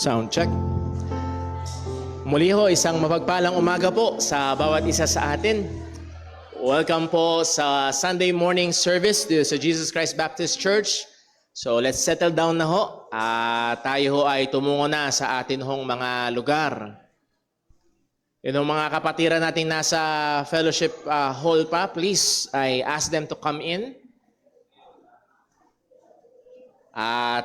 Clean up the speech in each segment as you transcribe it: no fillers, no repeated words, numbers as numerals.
Sound check. Muli ho, isang mapagpalang umaga po sa bawat isa sa atin. Welcome po sa Sunday morning service dito sa Jesus Christ Baptist Church. So let's settle down na ho. Tayo ho ay tumungo na sa atin hong mga lugar. Yung mga kapatiran natin nasa fellowship hall pa, please, I ask them to come in.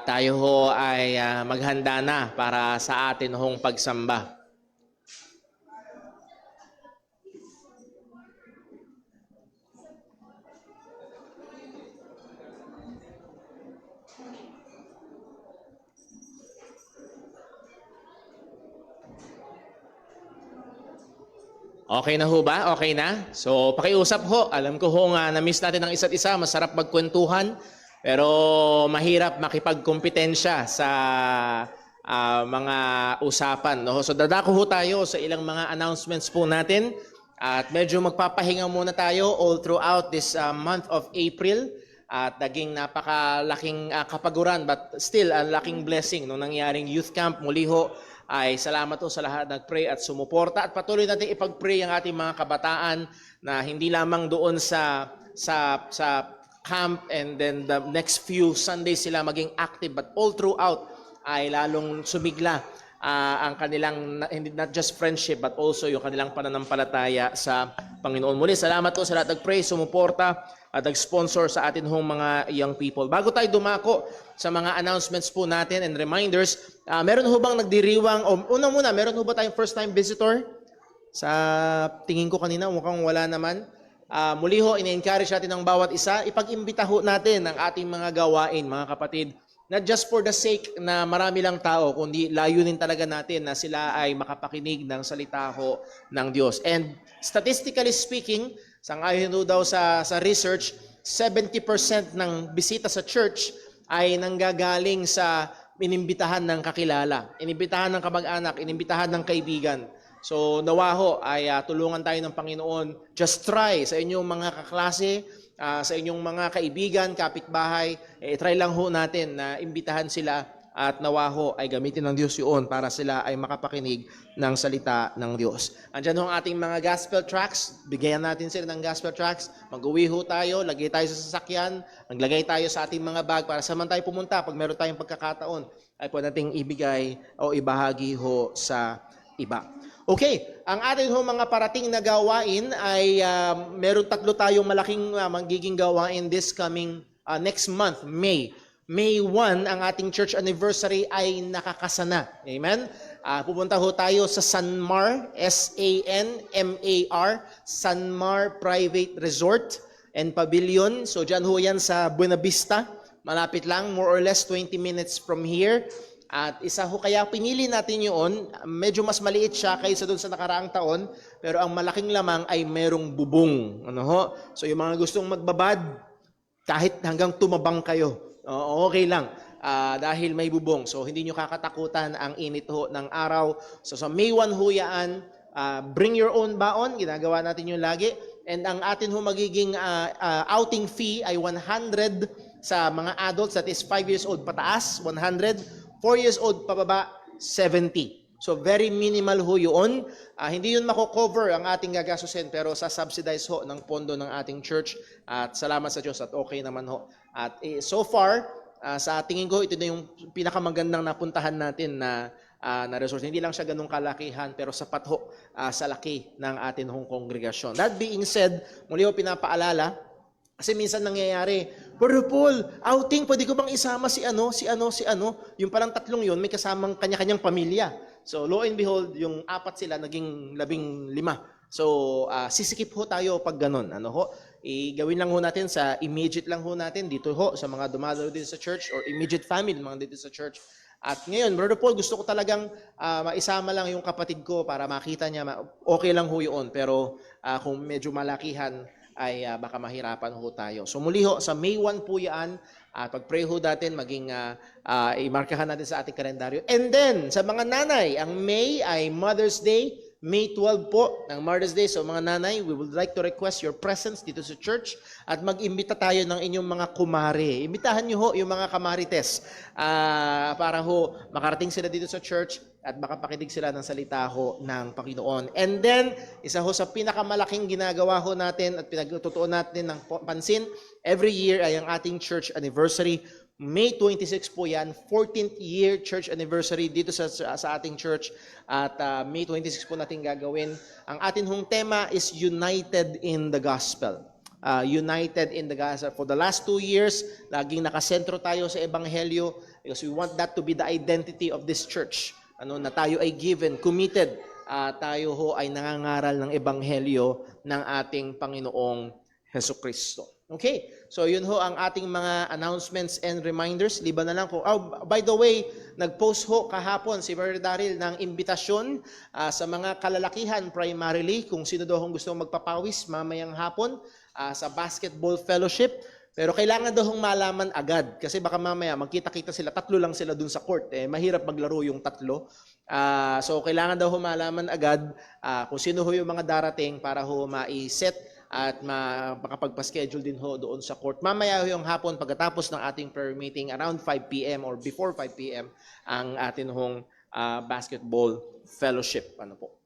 Tayo ho ay maghanda na para sa atin hong pagsamba. Okay na ho ba? Okay na? So, pakiusap ho. Alam ko ho nga na-miss natin ang isa't isa. Masarap magkwentuhan. Pero mahirap makipagkompetensya sa mga usapan. No? So, dadako ho tayo sa ilang mga announcements po natin. At medyo magpapahinga muna tayo all throughout this month of April. At naging napakalaking kapaguran but still ang laking blessing nung nangyaring youth camp. Muli ho, ay salamat po sa lahat nag-pray at sumuporta at patuloy natin ipag-pray ang ating mga kabataan na hindi lamang doon sa camp and then the next few Sundays sila maging active but all throughout ay lalong sumigla ang kanilang not just friendship but also yung kanilang pananampalataya sa Panginoon. Muli salamat po sa lahat nag-pray, sumuporta at nag-sponsor sa atin hong mga young people. Bago tayo dumako sa mga announcements po natin and reminders, meron ho bang nagdiriwang, una muna, meron ho ba tayong first time visitor? Sa tingin ko kanina, mukhang wala naman. Muli ho, ina-encourage natin ang bawat isa, ipag-imbita ho natin ang ating mga gawain, mga kapatid. Not just for the sake na marami lang tao, kundi layunin talaga natin na sila ay makapakinig ng salita ho ng Diyos. And statistically speaking, sangayon daw sa research, 70% ng bisita sa church ay nanggagaling sa inimbitahan ng kakilala, inimbitahan ng kamag-anak, inimbitahan ng kaibigan. So nawa ho ay tulungan tayo ng Panginoon. Just try sa inyong mga kaklase, sa inyong mga kaibigan, kapitbahay, try lang ho natin na imbitahan sila at nawa ho ay gamitin ng Diyos yun para sila ay makapakinig ng salita ng Diyos. Andyan ho ang ating mga gospel tracts. Bigyan natin sila ng gospel tracts. Mag-uwi ho tayo, lagay tayo sa sasakyan, maglagay tayo sa ating mga bag para sa man tayo pumunta. Pag meron tayong pagkakataon, ay po nating ibigay o ibahagi ho sa iba. Okay, ang ating ho mga parating na gawain ay meron tatlo tayong malaking magiging gawain this coming next month, May. May 1, ang ating church anniversary ay nakakasana. Amen? Pupunta ho tayo sa Sanmar, S-A-N-M-A-R, Sanmar Private Resort and Pavilion. So dyan ho yan sa Buena Vista. Malapit lang, more or less 20 minutes from here. At isa ho kaya pinili natin yun, medyo mas maliit siya kaysa doon sa nakaraang taon, pero ang malaking lamang ay merong bubong. Ano ho? So yung mga gustong magbabad, kahit hanggang tumabang kayo, okay lang dahil may bubong. So hindi nyo kakatakutan ang init ho ng araw. So sa May 1 ho yan, bring your own baon. Ginagawa natin yung lagi. And ang atin ho magiging outing fee ay 100 sa mga adults, that is 5 years old pataas, 100. 4 years old pababa, 70. So very minimal ho yun. Hindi yun mako-cover ang ating gagastusin pero sa subsidize ho ng pondo ng ating church. At salamat sa Diyos at okay naman ho. At so far, sa tingin ko, ito na yung pinakamagandang napuntahan natin na resort. Hindi lang siya ganung kalakihan pero sapat ho sa laki ng atin hong kongregasyon. That being said, muli ho pinapaalala, kasi minsan nangyayari, Brother Paul, outing, pwede ko bang isama si ano? Yung parang tatlong yun, may kasamang kanya-kanyang pamilya. So, lo and behold, yung 4 sila, naging 15. So, sisikip ho tayo pag ganun. Ano ho? Gawin lang ho natin sa immediate lang ho natin, dito ho, sa mga dumadalo din sa church, or immediate family, mga dito sa church. At ngayon, Brother Paul, gusto ko talagang maisama lang yung kapatid ko para makita niya, okay lang ho yun. Pero kung medyo malakihan, ay baka mahirapan ho tayo. So muli ho, sa May 1 po yan, pag-pray ho natin, maging imarkahan natin sa ating kalendaryo. And then, sa mga nanay, ang May ay Mother's Day. May 12 po ng Mother's Day. So mga nanay, we would like to request your presence dito sa church at mag-imbita tayo ng inyong mga kumare. Imbitahan niyo ho yung mga kamarites para ho makarating sila dito sa church at makapakinig sila ng salita ho ng Panginoon. And then, isa ho sa pinakamalaking ginagawa ho natin at pinagtutuon natin ng pansin, every year ay ang ating church anniversary. May 26 po yan, 14th year church anniversary dito sa ating church. At May 26 po natin gagawin. Ang atin hong tema is United in the Gospel. United in the Gospel. For the last 2 years, laging nakasentro tayo sa Ebanghelyo because we want that to be the identity of this church. Na tayo ay given, committed. Tayo ho ay nangangaral ng Ebanghelyo ng ating Panginoong Hesukristo. Okay, so yun ho ang ating mga announcements and reminders. Liban na lang po. By the way, nag-post ho kahapon si Brother Daryl ng imbitasyon sa mga kalalakihan primarily, kung sino daw hong gusto magpapawis mamayang hapon sa basketball fellowship. Pero kailangan daw hong malaman agad kasi baka mamaya magkita-kita sila, 3 lang sila dun sa court. Mahirap maglaro yung 3. So kailangan daw hong malaman agad kung sino ho yung mga darating para ho ma-set at makapagpa-schedule din ho doon sa court. Mamaya yung hapon pagkatapos ng ating prayer meeting around 5 p.m. or before 5 p.m. ang atin hong basketball fellowship.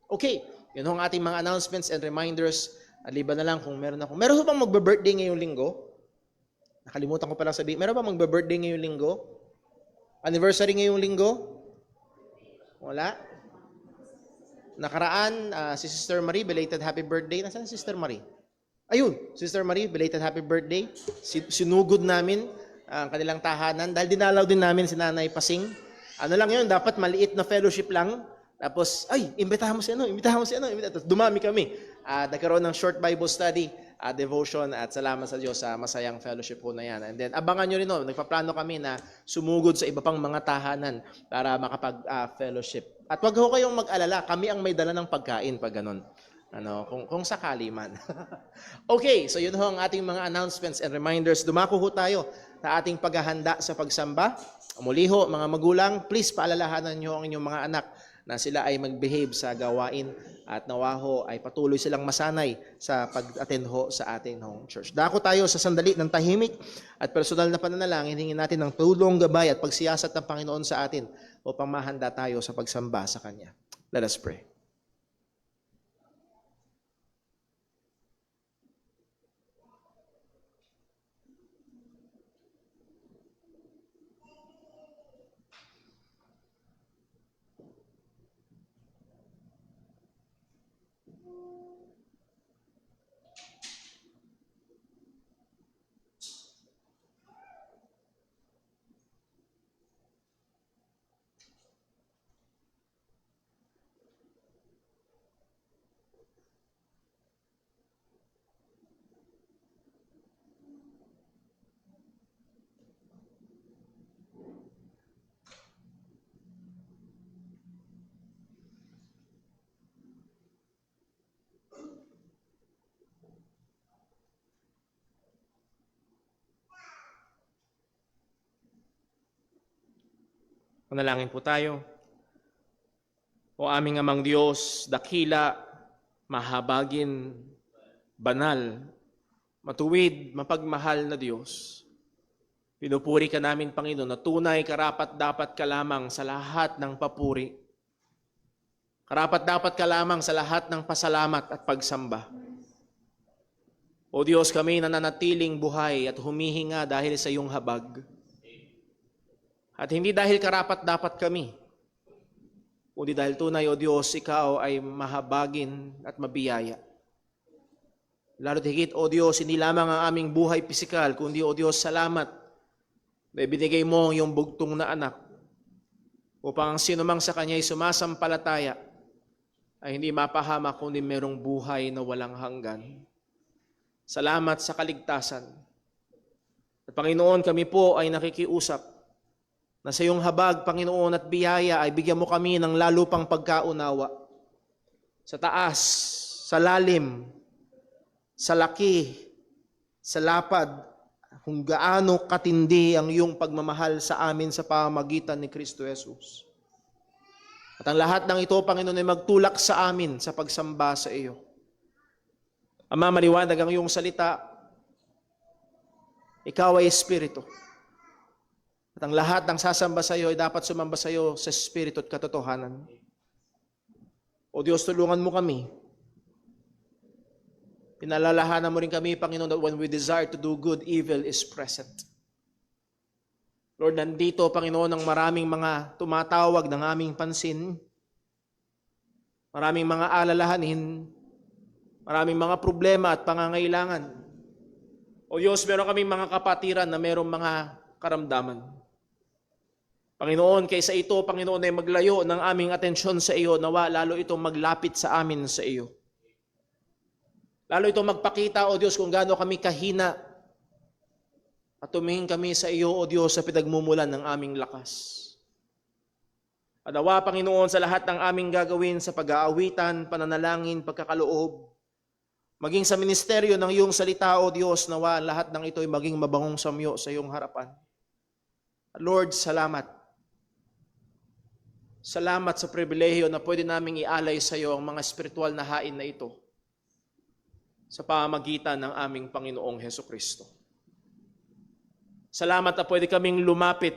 Okay, yun hong ating mga announcements and reminders. Aliban na lang kung meron ako. Meron ho bang magbe-birthday ngayong linggo? Nakalimutan ko palang sabihin. Meron ba magbe-birthday ngayong linggo? Anniversary ngayong linggo? Wala? Nakaraan, si Sister Marie, belated happy birthday. Nasaan si Sister Marie? Ayun, Sister Marie, belated happy birthday. Sinugod namin ang kanilang tahanan dahil dinalaw din namin si Nanay Pasing. Ano lang yun, dapat maliit na fellowship lang. Tapos, imbitahan mo si ano, imbitahan mo si ano. Tapos dumami kami. Nagkaroon ng short Bible study, devotion, at salamat sa Diyos sa masayang fellowship po na yan. And then, abangan nyo rin, nagpaplano kami na sumugod sa iba pang mga tahanan para makapag-fellowship. At wag ho kayong mag-alala, kami ang may dala ng pagkain pag ganun. Kung sakali man. Okay, so yun ho ang ating mga announcements and reminders. Dumako ho tayo sa ating paghahanda sa pagsamba. Muli ho, mga magulang, please paalalahanan nyo ang inyong mga anak na sila ay mag-behave sa gawain at nawa ho ay patuloy silang masanay sa pag-attend ho sa ating church. Dako tayo sa sandali ng tahimik at personal na pananalangin. Hingin natin ng tulong, gabay at pagsiyasat ng Panginoon sa atin upang mahanda tayo sa pagsamba sa Kanya. Let us pray. Manalangin po tayo. O aming amang Diyos, dakila, mahabagin, banal, matuwid, mapagmahal na Diyos. Pinupuri ka namin, Panginoon, na tunay karapat-dapat ka lamang sa lahat ng papuri. Karapat-dapat ka lamang sa lahat ng pasalamat at pagsamba. O Diyos, kami nananatiling buhay at humihinga dahil sa iyong habag. At hindi dahil karapat-dapat kami, kundi dahil tunay, O Diyos, Ikaw ay mahabagin at mabiyaya. Lalo't higit, O Diyos, hindi lamang ang aming buhay pisikal, kundi, O Diyos, salamat na ibinigay mo ang iyong bugtong na anak upang ang sinumang sa Kanya ay sumasampalataya ay hindi mapahamak kundi merong buhay na walang hanggan. Salamat sa kaligtasan. At Panginoon, kami po ay nakikiusap na sa iyong habag, Panginoon, at biyaya ay bigyan mo kami ng lalo pang pagkaunawa sa taas, sa lalim, sa laki, sa lapad, kung gaano katindi ang iyong pagmamahal sa amin sa pamamagitan ni Kristo Jesus. At ang lahat ng ito, Panginoon, ay magtulak sa amin sa pagsamba sa iyo. Ama, maliwanag ang iyong salita. Ikaw ay Espiritu. At ang lahat ng sasamba sa iyo ay dapat sumamba sa iyo sa Espiritu at katotohanan. O Diyos, tulungan mo kami. Pinalalahanan mo rin kami, Panginoon, that when we desire to do good, evil is present. Lord, nandito, Panginoon, ang maraming mga tumatawag ng aming pansin, maraming mga alalahanin, maraming mga problema at pangangailangan. O Diyos, meron kaming mga kapatiran na merong mga karamdaman. Panginoon, kaysa ito, Panginoon, ay maglayo ng aming atensyon sa iyo, nawa lalo itong maglapit sa amin sa iyo. Lalo itong magpakita, O Diyos, kung gaano kami kahina at tumingin kami sa iyo, O Diyos, sa pinagmumulan ng aming lakas. At nawa, Panginoon, sa lahat ng aming gagawin sa pag-aawitan, pananalangin, pagkakaloob, maging sa ministeryo ng iyong salita, O Diyos, nawa lahat ng ito ay maging mabangong samyo sa iyong harapan. At Lord, salamat. Salamat sa pribilehiyo na pwede naming ialay sa iyo ang mga spiritual na hain na ito sa pamamagitan ng aming Panginoong Hesukristo. Salamat na pwede kaming lumapit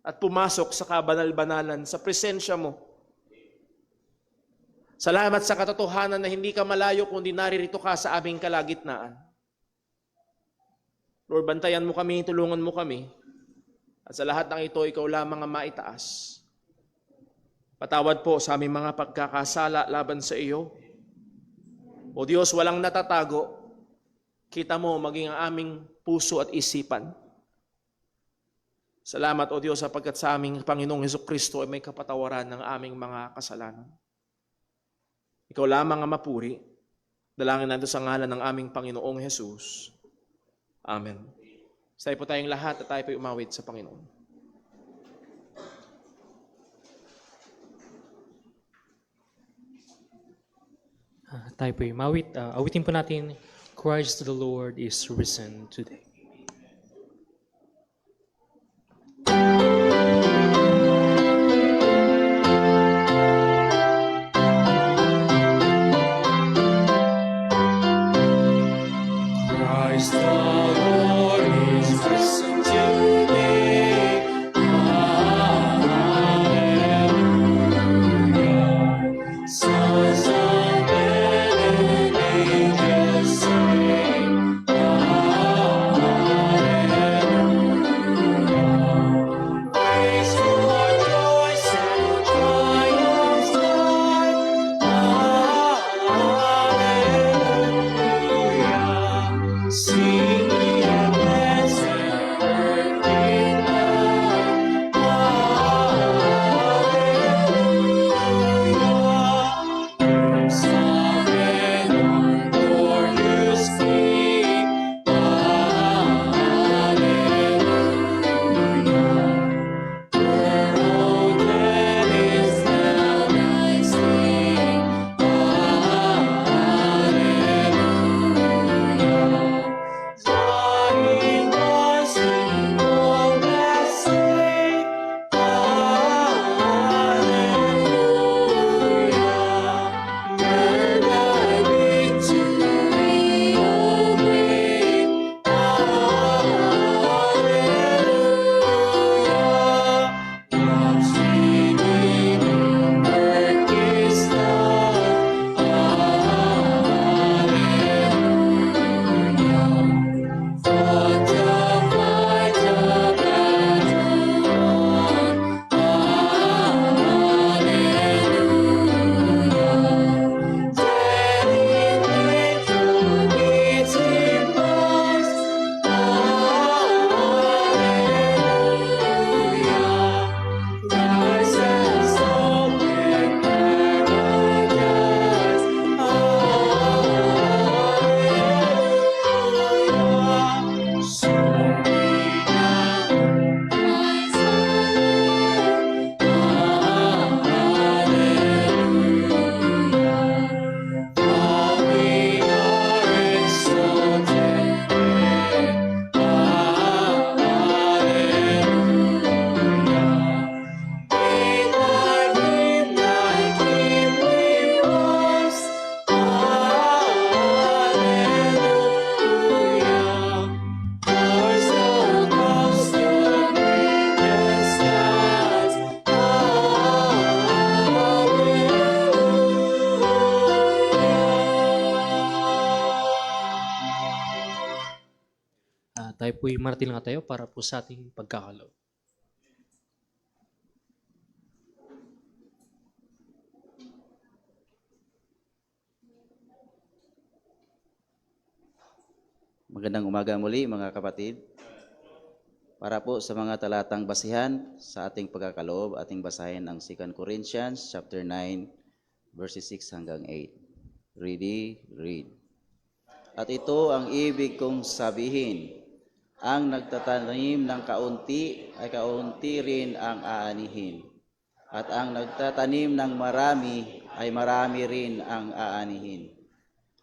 at pumasok sa kabanal-banalan, sa presensya mo. Salamat sa katotohanan na hindi ka malayo kundi naririto ka sa aming kalagitnaan. Lord, bantayan mo kami, tulungan mo kami. At sa lahat ng ito, ikaw lamang ang maitaas. Patawad po sa aming mga pagkakasala laban sa iyo. O Diyos, walang natatago. Kita mo maging ang aming puso at isipan. Salamat, O Diyos, sapagkat sa aming Panginoong Hesukristo ay may kapatawaran ng aming mga kasalanan. Ikaw lamang ang mapuri. Dalangin natin sa ngalan ng aming Panginoong Jesus. Amen. Tayo po tayong lahat at tayo po umawit sa Panginoon. Tayo po umawit. Awitin po natin, Christ the Lord is risen today. Christ the Lord is risen today. Hallelujah. Sons of men and angels sing. Hallelujah. Praise for joys and triumphs God. Hallelujah. Sing ye and dance and earth in love. Hallelujah. Sovereign Lord, glorious King. Hallelujah. World that is now thy sleep. Hallelujah. Tayo po'y maratil nga tayo para po sa ating pagkakaloob. Magandang umaga muli mga kapatid. Para po sa mga talatang basihan sa ating pagkakaloob, ating basahin ang 2 Corinthians chapter 9 verses 6 hanggang 8. Ready, read. At ito ang ibig kong sabihin, ang nagtatanim ng kaunti ay kaunti rin ang aanihin. At ang nagtatanim ng marami ay marami rin ang aanihin.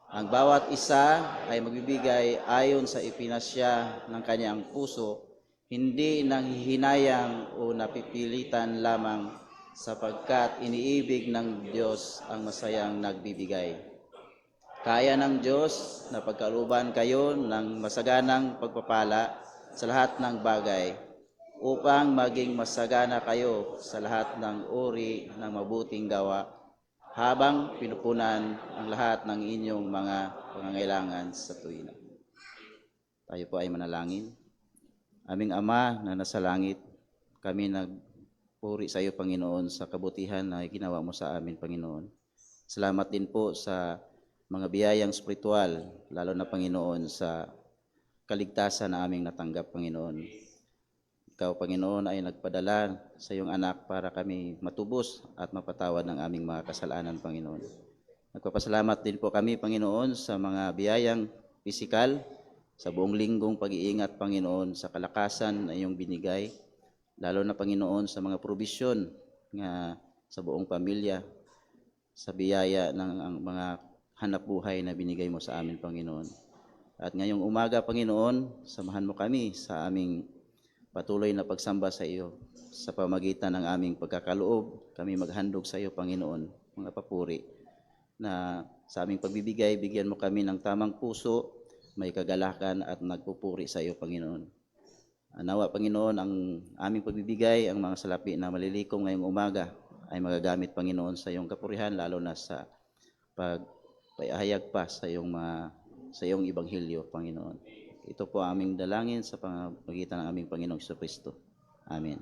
Ang bawat isa ay magbibigay ayon sa ipinasya ng kanyang puso, hindi nanghihinayang o napipilitan lamang sapagkat iniibig ng Diyos ang masayang nagbibigay. Kaya ng Diyos na pagkalooban kayo ng masaganang pagpapala sa lahat ng bagay upang maging masagana kayo sa lahat ng uri ng mabuting gawa habang pinupunan ang lahat ng inyong mga pangangailangan sa tuwina. Tayo po ay manalangin. Aming Ama na nasa langit, kami nagpuri sa iyo, Panginoon, sa kabutihan na ginawa mo sa amin, Panginoon. Salamat din po sa mga biyayang spiritual, lalo na, Panginoon, sa kaligtasan na aming natanggap, Panginoon. Ikaw, Panginoon, ay nagpadala sa iyong anak para kami matubos at mapatawad ng aming mga kasalanan, Panginoon. Nagpapasalamat din po kami, Panginoon, sa mga biyayang pisikal, sa buong linggong pag-iingat, Panginoon, sa kalakasan na iyong binigay, lalo na, Panginoon, sa mga probisyon nga sa buong pamilya, sa biyaya ng ang mga hanap buhay na binigay mo sa amin, Panginoon. At ngayong umaga, Panginoon, samahan mo kami sa aming patuloy na pagsamba sa iyo. Sa pamagitan ng aming pagkakaloob, kami maghandog sa iyo, Panginoon, mga papuri, na sa aming pagbibigay, bigyan mo kami ng tamang puso, may kagalakan at nagpupuri sa iyo, Panginoon. Nawa, Panginoon, ang aming pagbibigay, ang mga salapi na malilikom ngayong umaga ay magagamit, Panginoon, sa iyong kapurihan, lalo na sa pagpahayag pa sa iyong ibanghilyo, Panginoon. Ito po ang aming dalangin sa pamamagitan ng aming Panginoong Jesucristo. Amen.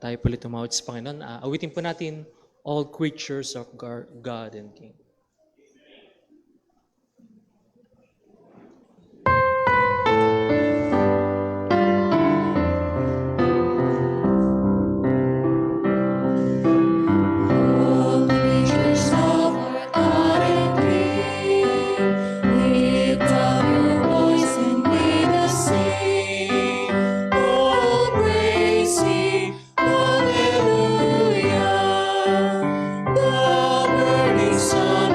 Tayo po ulit tumawad sa Panginoon. Awitin po natin, All Creatures of God and King. All creatures of our God and King, lift up your voice and lead us sing. Oh, praise Him, Hallelujah. The burning sun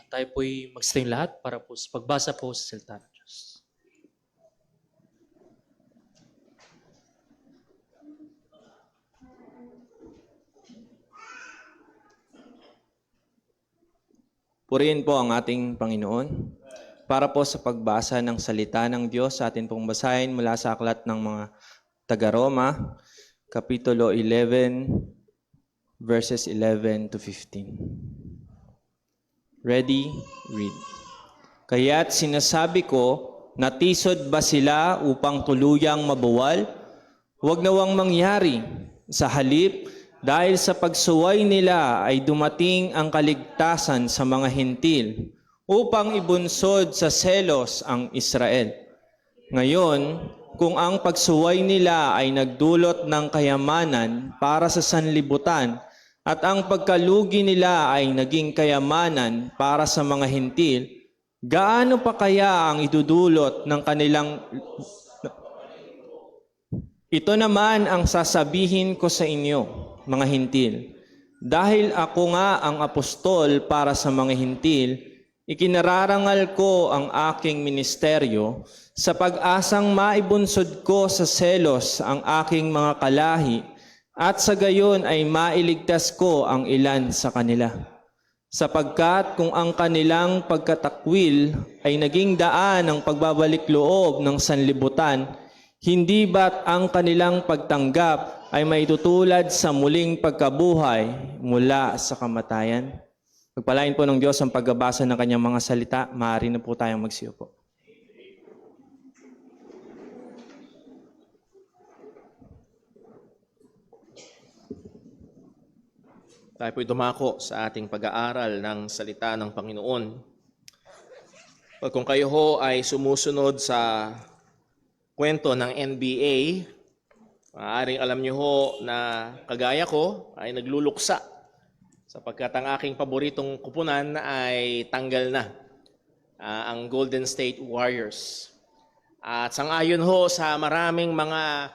tayo po'y magsiting lahat para po sa pagbasa po sa salita ng Diyos. Purihin po ang ating Panginoon. Para po sa pagbasa ng salita ng Diyos, sa atin pong basahin mula sa aklat ng mga taga-Roma, Kapitulo 11, verses 11 to 15. Ready? Read. Kaya't sinasabi ko, natisod ba sila upang tuluyang mabuwal? Huwag nawang mangyari. Sa halip, dahil sa pagsuway nila ay dumating ang kaligtasan sa mga hintil upang ibunsod sa selos ang Israel. Ngayon, kung ang pagsuway nila ay nagdulot ng kayamanan para sa sanlibutan at ang pagkalugi nila ay naging kayamanan para sa mga hintil, gaano pa kaya ang idudulot ng kanilang... Ito naman ang sasabihin ko sa inyo, mga hintil. Dahil ako nga ang apostol para sa mga hintil, ikinararangal ko ang aking ministeryo sa pag-asang maibunsod ko sa selos ang aking mga kalahi at sa gayon ay mailigtas ko ang ilan sa kanila. Sapagkat kung ang kanilang pagkatakwil ay naging daan ng pagbabalik loob ng sanlibutan, hindi ba't ang kanilang pagtanggap ay maitutulad sa muling pagkabuhay mula sa kamatayan? Pagpalain po ng Diyos ang pagbabasa ng kanyang mga salita. Maaari na po tayong magsiupo. Tayo po'y dumako sa ating pag-aaral ng salita ng Panginoon. Kung kayo ho ay sumusunod sa kwento ng NBA, maaaring alam niyo ho na kagaya ko ay nagluluksa sapagkat ang aking paboritong kupunan ay tanggal na, ang Golden State Warriors. At sangayon ho sa maraming mga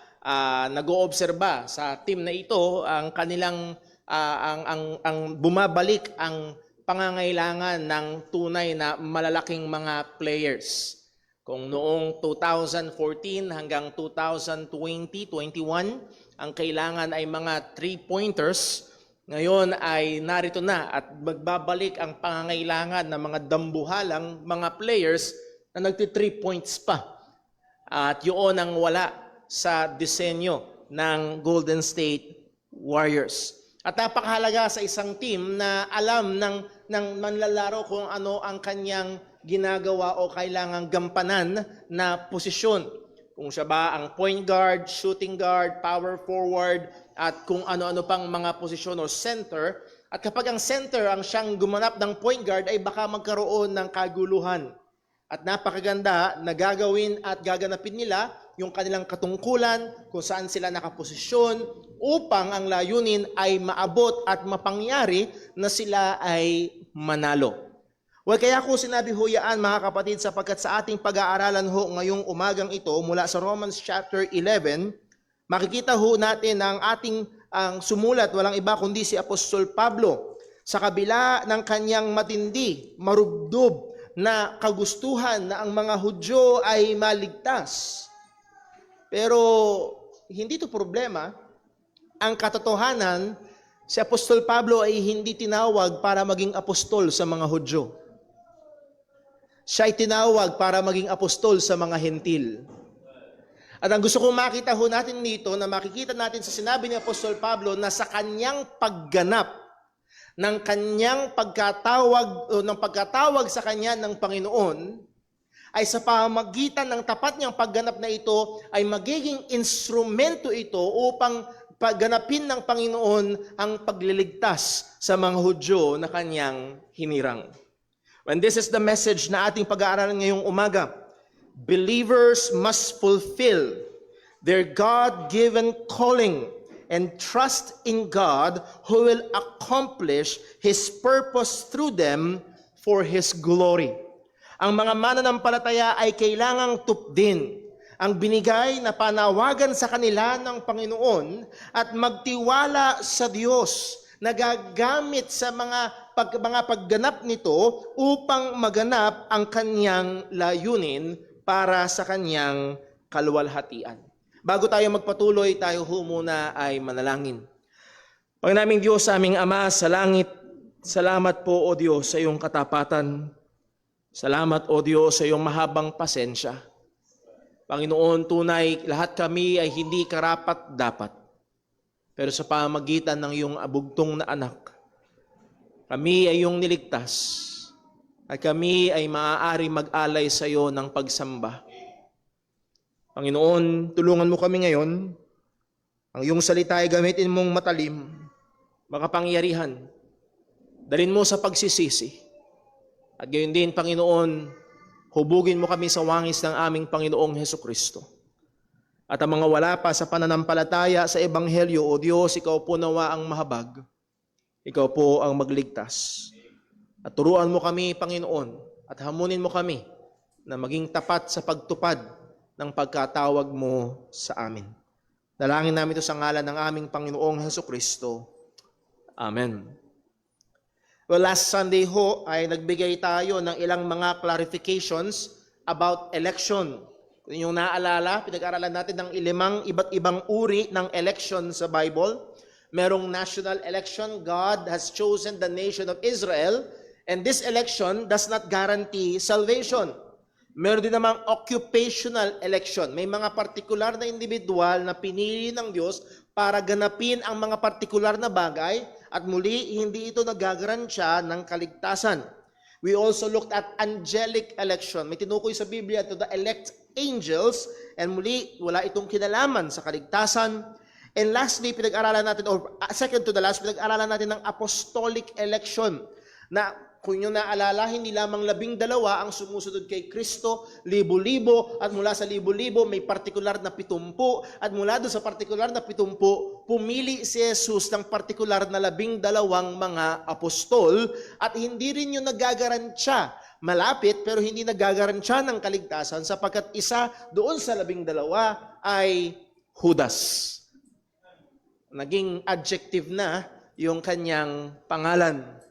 nag-oobserba sa team na ito, ang kanilang ang bumabalik ang pangangailangan ng tunay na malalaking mga players. Kung noong 2014 hanggang 2020-21, ang kailangan ay mga 3-pointers, ngayon ay narito na at magbabalik ang pangangailangan ng mga dambuhalang mga players na nagti-3 points pa. At yun ang wala sa disenyo ng Golden State Warriors. At napakahalaga sa isang team na alam ng manlalaro kung ano ang kanyang ginagawa o kailangang gampanan na posisyon. Kung siya ba ang point guard, shooting guard, power forward, at kung ano-ano pang mga posisyon o center. At kapag ang center ang siyang gumanap ng point guard, ay baka magkaroon ng kaguluhan. At napakaganda na gagawin at gaganapin nila yung kanilang katungkulan, kung saan sila nakaposisyon, upang ang layunin ay maabot at mapangyari na sila ay manalo. Well, kaya ko sinabi ho yan, mga kapatid, sapagkat sa ating pag-aaralan ho ngayong umagang ito mula sa Romans chapter 11, makikita ho natin ang ating sumulat, walang iba kundi si Apostol Pablo, sa kabila ng kanyang matindi, marubdob na kagustuhan na ang mga Hudyo ay maligtas. Pero hindi ito problema. Ang katotohanan, si Apostol Pablo ay hindi tinawag para maging apostol sa mga Hudyo. Siya ay tinawag para maging apostol sa mga hentil. At ang gusto kong makita ho natin dito, na makikita natin sa sinabi ni Apostol Pablo na sa kanyang pagganap ng kanyang pagkatawag sa kanya ng Panginoon, ay sa pamagitan ng tapat niyang pagganap na ito ay magiging instrumento ito upang pagganapin ng Panginoon ang pagliligtas sa mga Hudyo na kanyang hinirang. And this is the message na ating pag-aaralan ngayong umaga. Believers must fulfill their God-given calling and trust in God who will accomplish His purpose through them for His glory. Ang mga mananampalataya ay kailangang tupdin ang binigay na panawagan sa kanila ng Panginoon at magtiwala sa Diyos na gagamit sa mga mga pagganap nito upang maganap ang kanyang layunin para sa kanyang kaluwalhatian. Bago tayo magpatuloy, tayo muna ay manalangin. Panginoon Diyos, aming Ama sa langit, salamat po o Diyos sa iyong katapatan. Salamat o Diyos sa iyong mahabang pasensya. Panginoon, tunay lahat kami ay hindi karapat-dapat. Pero sa pamagitan ng iyong abugtong na anak, kami ay iyong niligtas at kami ay maaari mag-alay sa iyo ng pagsamba. Panginoon, tulungan mo kami ngayon. Ang iyong salita ay gamitin mong matalim, makapangyarihan. Dalhin mo sa pagsisisi. At gayon din, Panginoon, hubugin mo kami sa wangis ng aming Panginoong Hesukristo. At ang mga wala pa sa pananampalataya sa Ebanghelyo, O Diyos, ikaw po nawa ang mahabag. Ikaw po ang magligtas. At turuan mo kami, Panginoon, at hamunin mo kami na maging tapat sa pagtupad ng pagkatawag mo sa amin. Dalangin namin ito sa ngalan ng aming Panginoong Hesukristo. Amen. Well, last Sunday ho ay nagbigay tayo ng ilang mga clarifications about election. Kung yung naalala, pinag-aralan natin ng iba't ibang uri ng election sa Bible. Merong national election, God has chosen the nation of Israel, and this election does not guarantee salvation. Meron din namang occupational election. May mga partikular na individual na pinili ng Diyos para ganapin ang mga partikular na bagay at muli hindi ito nagagarantya ng kaligtasan. We also looked at angelic election. May tinukoy sa Biblia to the elect angels and muli wala itong kinalaman sa kaligtasan. And lastly, pinag-aralan natin, or second to the last, pinag-aralan natin ng apostolic election na kung nyo naalala, hindi lamang 12 ang sumusunod kay Kristo, libo-libo, at mula sa libo-libo may partikular na 70, at mula doon sa partikular na 70, pumili si Jesus ng partikular na 12 mga apostol, at hindi rin yung nagagarantya, malapit pero hindi nagagarantya ng kaligtasan sapagkat isa doon sa 12 ay Judas. Naging adjective na yung kanyang pangalan.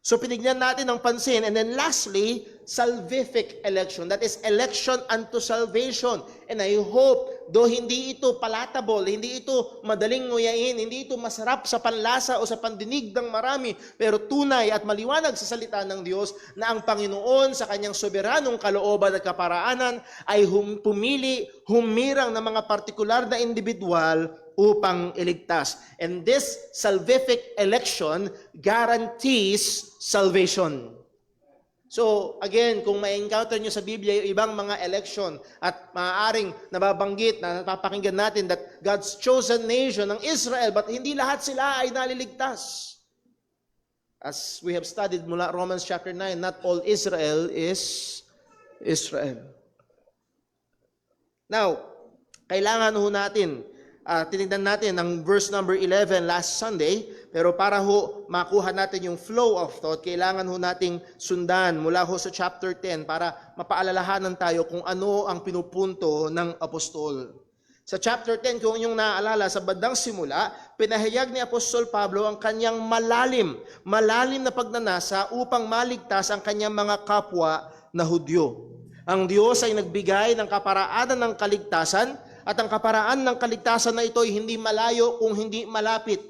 So pinignan natin ng pansin. And then lastly, salvific election. That is election unto salvation. And I hope, though hindi ito palatable, hindi ito madaling nguyain, hindi ito masarap sa panlasa o sa pandinig ng marami, pero tunay at maliwanag sa salita ng Diyos na ang Panginoon sa kanyang soberanong kalooban at kaparaanan ay pumili, humirang ng mga partikular na individual upang iligtas. And this salvific election guarantees salvation. So, again, kung ma-encounter nyo sa Biblia yung ibang mga election at maaaring nababanggit na napapakinggan natin that God's chosen nation ng Israel, but hindi lahat sila ay naliligtas. As we have studied mula Romans chapter 9, not all Israel is Israel. Now, kailangan ho natin tinignan natin ang verse number 11 last Sunday, pero para ho makuha natin yung flow of thought, kailangan ho nating sundan mula ho sa chapter 10 para mapaalalahanan tayo kung ano ang pinupunto ng apostol. Sa chapter 10, kung inyong naaalala, sa bandang simula, pinahayag ni Apostol Pablo ang kanyang malalim na pagnanasa upang maligtas ang kanyang mga kapwa na Hudyo. Ang Diyos ay nagbigay ng kaparaanan ng kaligtasan, at ang kaparaan ng kaligtasan na ito ay hindi malayo kung hindi malapit.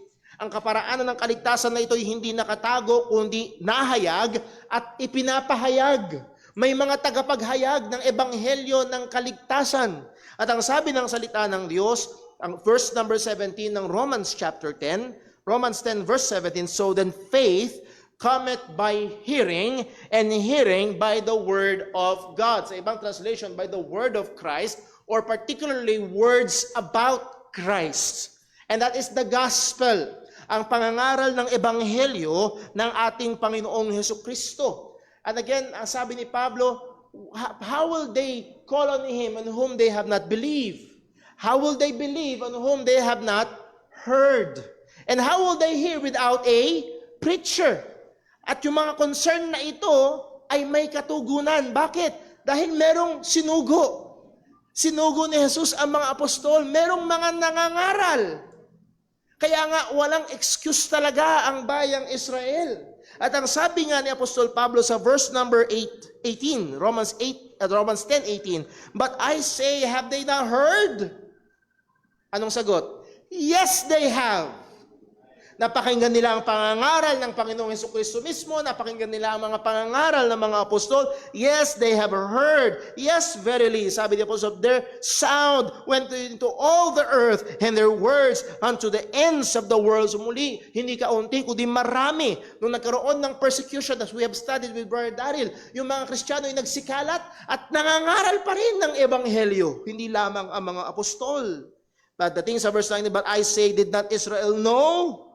Ang kaparaanan ng kaligtasan na ito ay hindi nakatago kundi nahayag at ipinapahayag. May mga tagapaghayag ng ebanghelyo ng kaligtasan. At ang sabi ng salita ng Diyos, ang verse number 17 ng Romans chapter 10, Romans 10 verse 17, so then faith cometh by hearing, and hearing by the word of God. Sa ibang translation, by the word of Christ, or particularly words about Christ. And that is the gospel, ang pangangaral ng ebanghelyo ng ating Panginoong Hesukristo. And again, ang sabi ni Pablo, how will they call on Him on whom they have not believed? How will they believe on whom they have not heard? And how will they hear without a preacher? At yung mga concern na ito ay may katugunan. Bakit? Dahil merong sinugo. Sinugo ni Jesus ang mga apostol. Merong mga nangangaral. Kaya nga, walang excuse talaga ang bayang Israel. At ang sabi nga ni Apostol Pablo sa verse number 18, Romans 10:18, "But I say, have they not heard?" Anong sagot? Yes, they have. Napakinggan nila ang pangangaral ng Panginoong Hesukristo mismo, napakinggan nila ang mga pangangaral ng mga apostol. Yes, they have heard. Yes, verily, sabi ni Apostle, their sound went into all the earth, and their words unto the ends of the world. So muli, hindi kaunti, kundi marami. Nung nagkaroon ng persecution, as we have studied with Brother Daryl, yung mga Kristiyano ay nagsikalat at nangangaral pa rin ng Ebanghelyo. Hindi lamang ang mga apostol. But the things of verse 19, "But I say, did not Israel know?"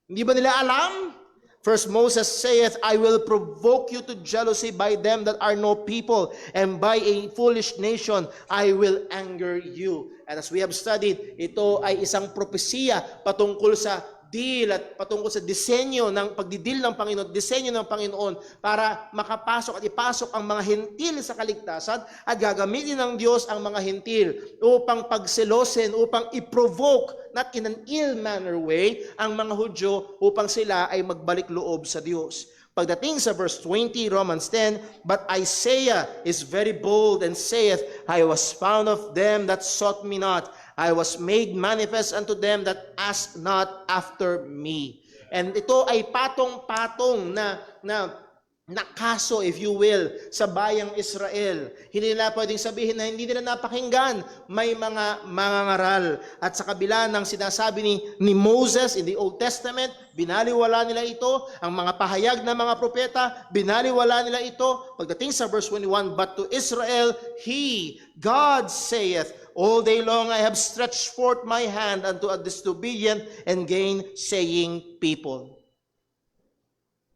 Hindi ba nila alam? First Moses saith, "I will provoke you to jealousy by them that are no people, and by a foolish nation I will anger you." And as we have studied, ito ay isang propesiya patungkol sa deal at patungkol sa disenyo ng pagdidil ng Panginoon, disenyo ng Panginoon para makapasok at ipasok ang mga hentil sa kaligtasan at gagamitin ng Diyos ang mga hentil upang pagselosin, upang i-provoke, not in an ill manner way, ang mga Hudyo upang sila ay magbalik loob sa Diyos. Pagdating sa verse 20, Romans 10, "But Isaiah is very bold and saith, I was found of them that sought me not. I was made manifest unto them that asked not after me." And ito ay patong-patong na kaso, if you will, sa bayang Israel. Hindi nila pwedeng sabihin na hindi nila napakinggan. May mga mangangaral. At sa kabila ng sinasabi ni Moses in the Old Testament, binaliwala nila ito. Ang mga pahayag ng mga propeta, binaliwala nila ito. Pagdating sa verse 21, "But to Israel, He, God saith, all day long I have stretched forth my hand unto a disobedient and gainsaying people."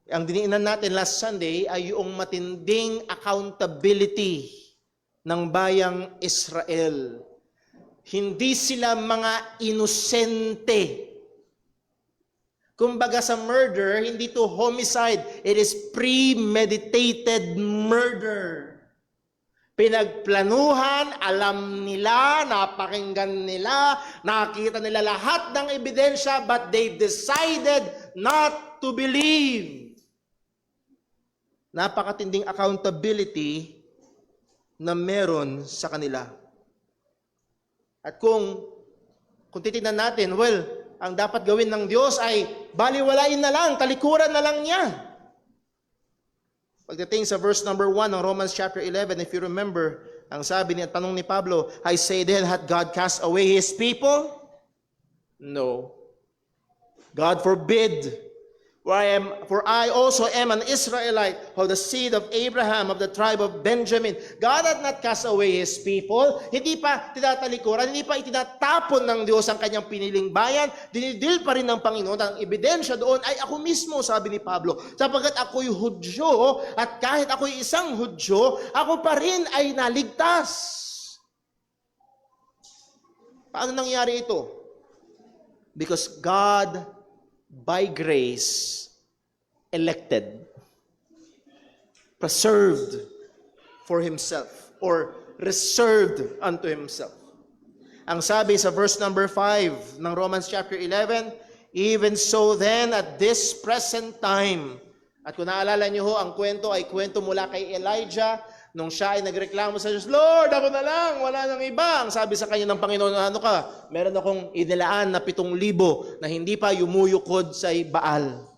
Ang diniinan natin last Sunday ay yung matinding accountability ng bayang Israel. Hindi sila mga inosente. Kumbaga sa murder, hindi to homicide. It is premeditated murder. Pinagplanuhan, alam nila, napakinggan nila, nakita nila lahat ng ebidensya, but they decided not to believe. Napakatinding accountability na meron sa kanila. At kung titignan natin, well, ang dapat gawin ng Diyos ay baliwalain na lang, talikuran na lang niya. Pagdating sa verse number 1 ng Romans chapter 11, if you remember, ang sabi niya, tanong ni Pablo, "I say then, hath God cast away His people?" No. God forbid. For I also am an Israelite of the seed of Abraham, of the tribe of Benjamin. God hath not cast away His people. Hindi pa tinatalikuran, hindi pa itinatapon ng Diyos ang kanyang piniling bayan. Dinidil pa rin ng Panginoon. Ang ebidensya doon ay ako mismo, sabi ni Pablo. Sapagkat ako'y Hudyo, at kahit ako'y isang Hudyo, ako pa rin ay naligtas. Paano nangyari ito? Because God, by grace, elected, preserved for Himself, or reserved unto Himself. Ang sabi sa verse number 5 ng Romans chapter 11, "Even so then, at this present time," at kung naalala niyo ho, ang kwento ay kwento mula kay Elijah, nung siya ay nagreklamo sa Diyos, "Lord, ako na lang, wala nang iba." Ang sabi sa kanya ng Panginoon, "Ano ka? Meron akong inilaan na 7,000 na hindi pa yumuyukod sa Baal."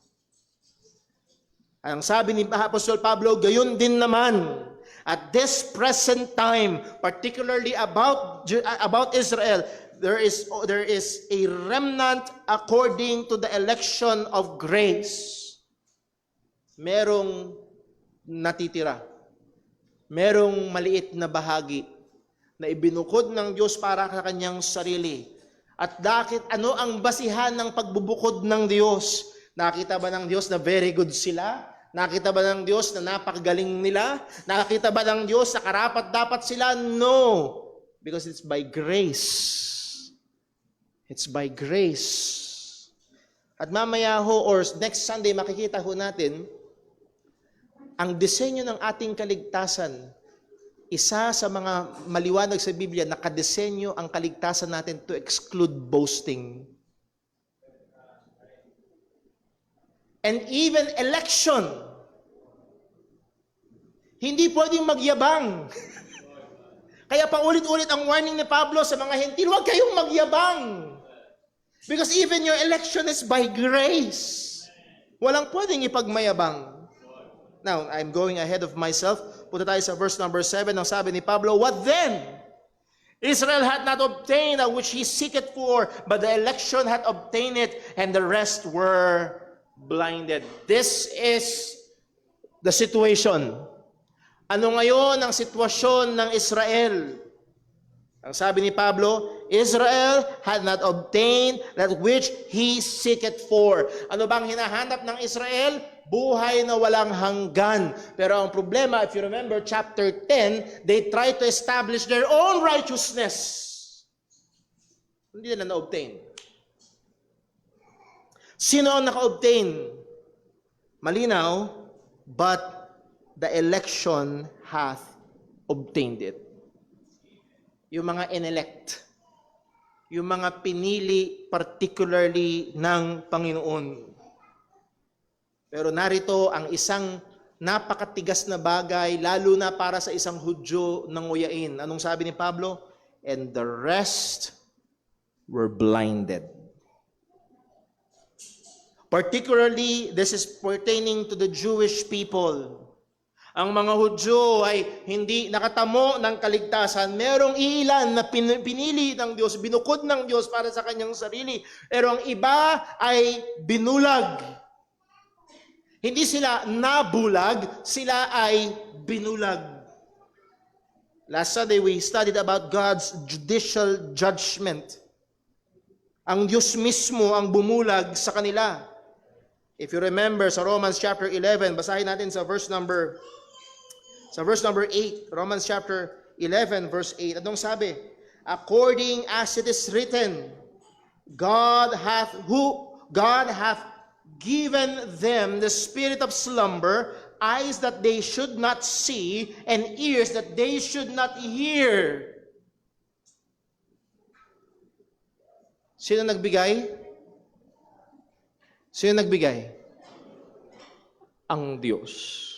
Ang sabi ni Apostol Pablo, gayon din naman, at this present time, particularly about Israel, there is a remnant according to the election of grace. Merong natitira. Merong maliit na bahagi na ibinukod ng Diyos para sa kanyang sarili. At ano ang basihan ng pagbubukod ng Diyos? Nakita ba ng Diyos na very good sila? Nakita ba ng Diyos na napakagaling nila? Nakita ba ng Diyos na karapat-dapat sila? No. Because it's by grace. It's by grace. At mamaya ho, or next Sunday, makikita ho natin, ang disenyo ng ating kaligtasan, isa sa mga maliwanag sa Biblia, nakadesenyo ang kaligtasan natin to exclude boasting. and even election. Hindi pwedeng magyabang. Kaya paulit-ulit ang warning ni Pablo sa mga hentil, huwag kayong magyabang. Because even your election is by grace. Walang pwedeng ipagmayabang. Now, I'm going ahead of myself. Punta tayo sa verse number 7. Ang sabi ni Pablo, what then? Israel had not obtained that which he seeketh for, but the election had obtained it, and the rest were blinded. This is the situation. Ano ngayon ang sitwasyon ng Israel? Ang sabi ni Pablo, Israel had not obtained that which he seeketh for. Ano bang hinahanap ng Israel? Buhay na walang hanggan. Pero ang problema, if you remember chapter 10, they tried to establish their own righteousness. Hindi nila na-obtain. Sino ang naka-obtain? Malinaw, but the election hath obtained it. Yung mga inelect, yung mga pinili particularly ng Panginoon. Pero narito ang isang napakatigas na bagay, lalo na para sa isang Hudyo ng nguyain. Anong sabi ni Pablo? And the rest were blinded. Particularly, this is pertaining to the Jewish people. Ang mga Hudyo ay hindi nakatamo ng kaligtasan. Merong ilan na pinili ng Diyos, binukod ng Diyos para sa kanyang sarili. Pero ang iba ay binulag. Hindi sila nabulag, sila ay binulag. Last Sunday, we studied about God's judicial judgment. Ang Diyos mismo ang bumulag sa kanila. If you remember sa Romans chapter 11, basahin natin sa verse number 8, Romans chapter 11 verse 8. Anong sabi? According as it is written, God hath given them the spirit of slumber, eyes that they should not see, and ears that they should not hear. Sino nagbigay? Sino nagbigay? Ang Diyos.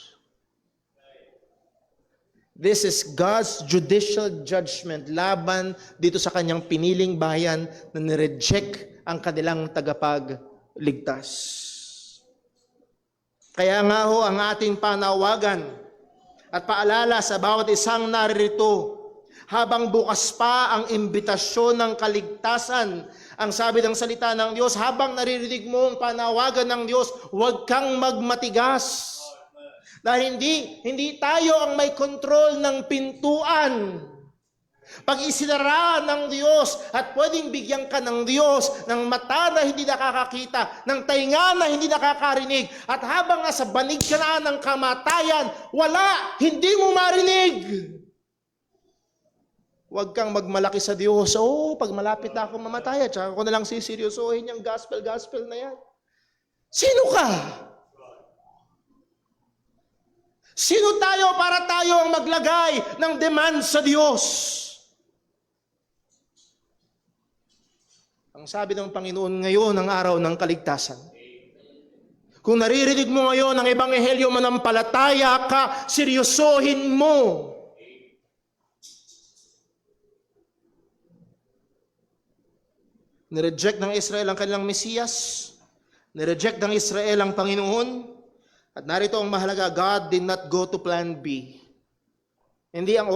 This is God's judicial judgment laban dito sa kanyang piniling bayan na nireject ang kanilang tagapagligtas. Kaya nga ho ang ating panawagan at paalala sa bawat isang naririto, habang bukas pa ang imbitasyon ng kaligtasan, ang sabi ng salita ng Diyos, habang naririnig mo ang panawagan ng Diyos, huwag kang magmatigas. Dahil hindi tayo ang may kontrol ng pintuan. Pag isinara ng Diyos at pwedeng bigyan ka ng Diyos ng mata na hindi nakakakita, ng tainga na hindi nakakarinig, at habang nasa banig ka na ng kamatayan, wala, hindi mo marinig. Huwag kang magmalaki sa Diyos. Pag malapit na ako mamatay, at saka ako na lang siseryosohin yung gospel na yan. Sino ka? Sino tayo para tayo ang maglagay ng demand sa Diyos? Ang sabi ng Panginoon ngayon, ang araw ng kaligtasan. Kung naririnig mo ngayon ang ebanghelyo, manampalataya ka, seryosohin mo. Nireject ng Israel ang kanilang Mesiyas. Nireject ng Israel ang Panginoon. At narito ang mahalaga, God did not go to plan B. Hindi ang,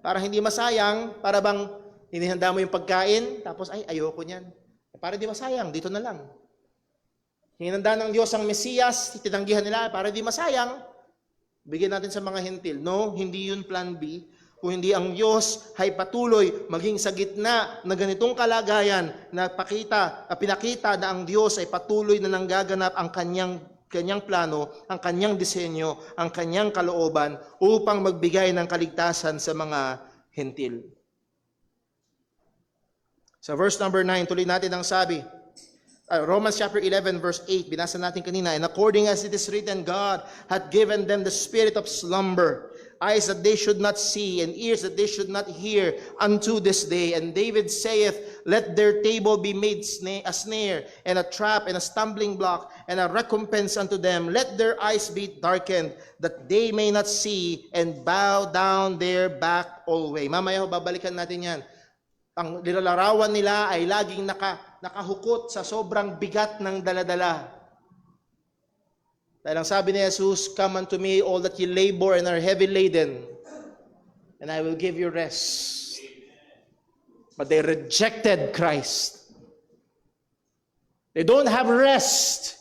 para hindi masayang, para bang hinihanda mo yung pagkain, tapos ayoko niyan. Para hindi masayang, dito na lang. Hinihanda ng Diyos ang Mesiyas, tinanggihan nila, para hindi masayang, bigyan natin sa mga hentil. No, hindi yun plan B. Kung hindi ang Diyos ay patuloy maging sa gitna na ganitong kalagayan na pinakita na ang Diyos ay patuloy na nanggaganap ang kanyang plano, ang kanyang disenyo, ang kanyang kalooban upang magbigay ng kaligtasan sa mga hentil. Sa verse number 9, tuloy natin ang sabi, Romans chapter 11 verse 8, binasa natin kanina, and according as it is written, God hath given them the spirit of slumber, eyes that they should not see, and ears that they should not hear unto this day. And David saith, let their table be made a snare, and a trap, and a stumbling block, and a recompense unto them. Let their eyes be darkened, that they may not see, and bow down their back always. Mamaya babalikan natin yan. Ang nilalarawan nila ay laging nakahukot sa sobrang bigat ng daladala. Dahil ang sabi ni Jesus, "Come unto me, all that ye labor and are heavy laden, and I will give you rest." But they rejected Christ. They don't have rest.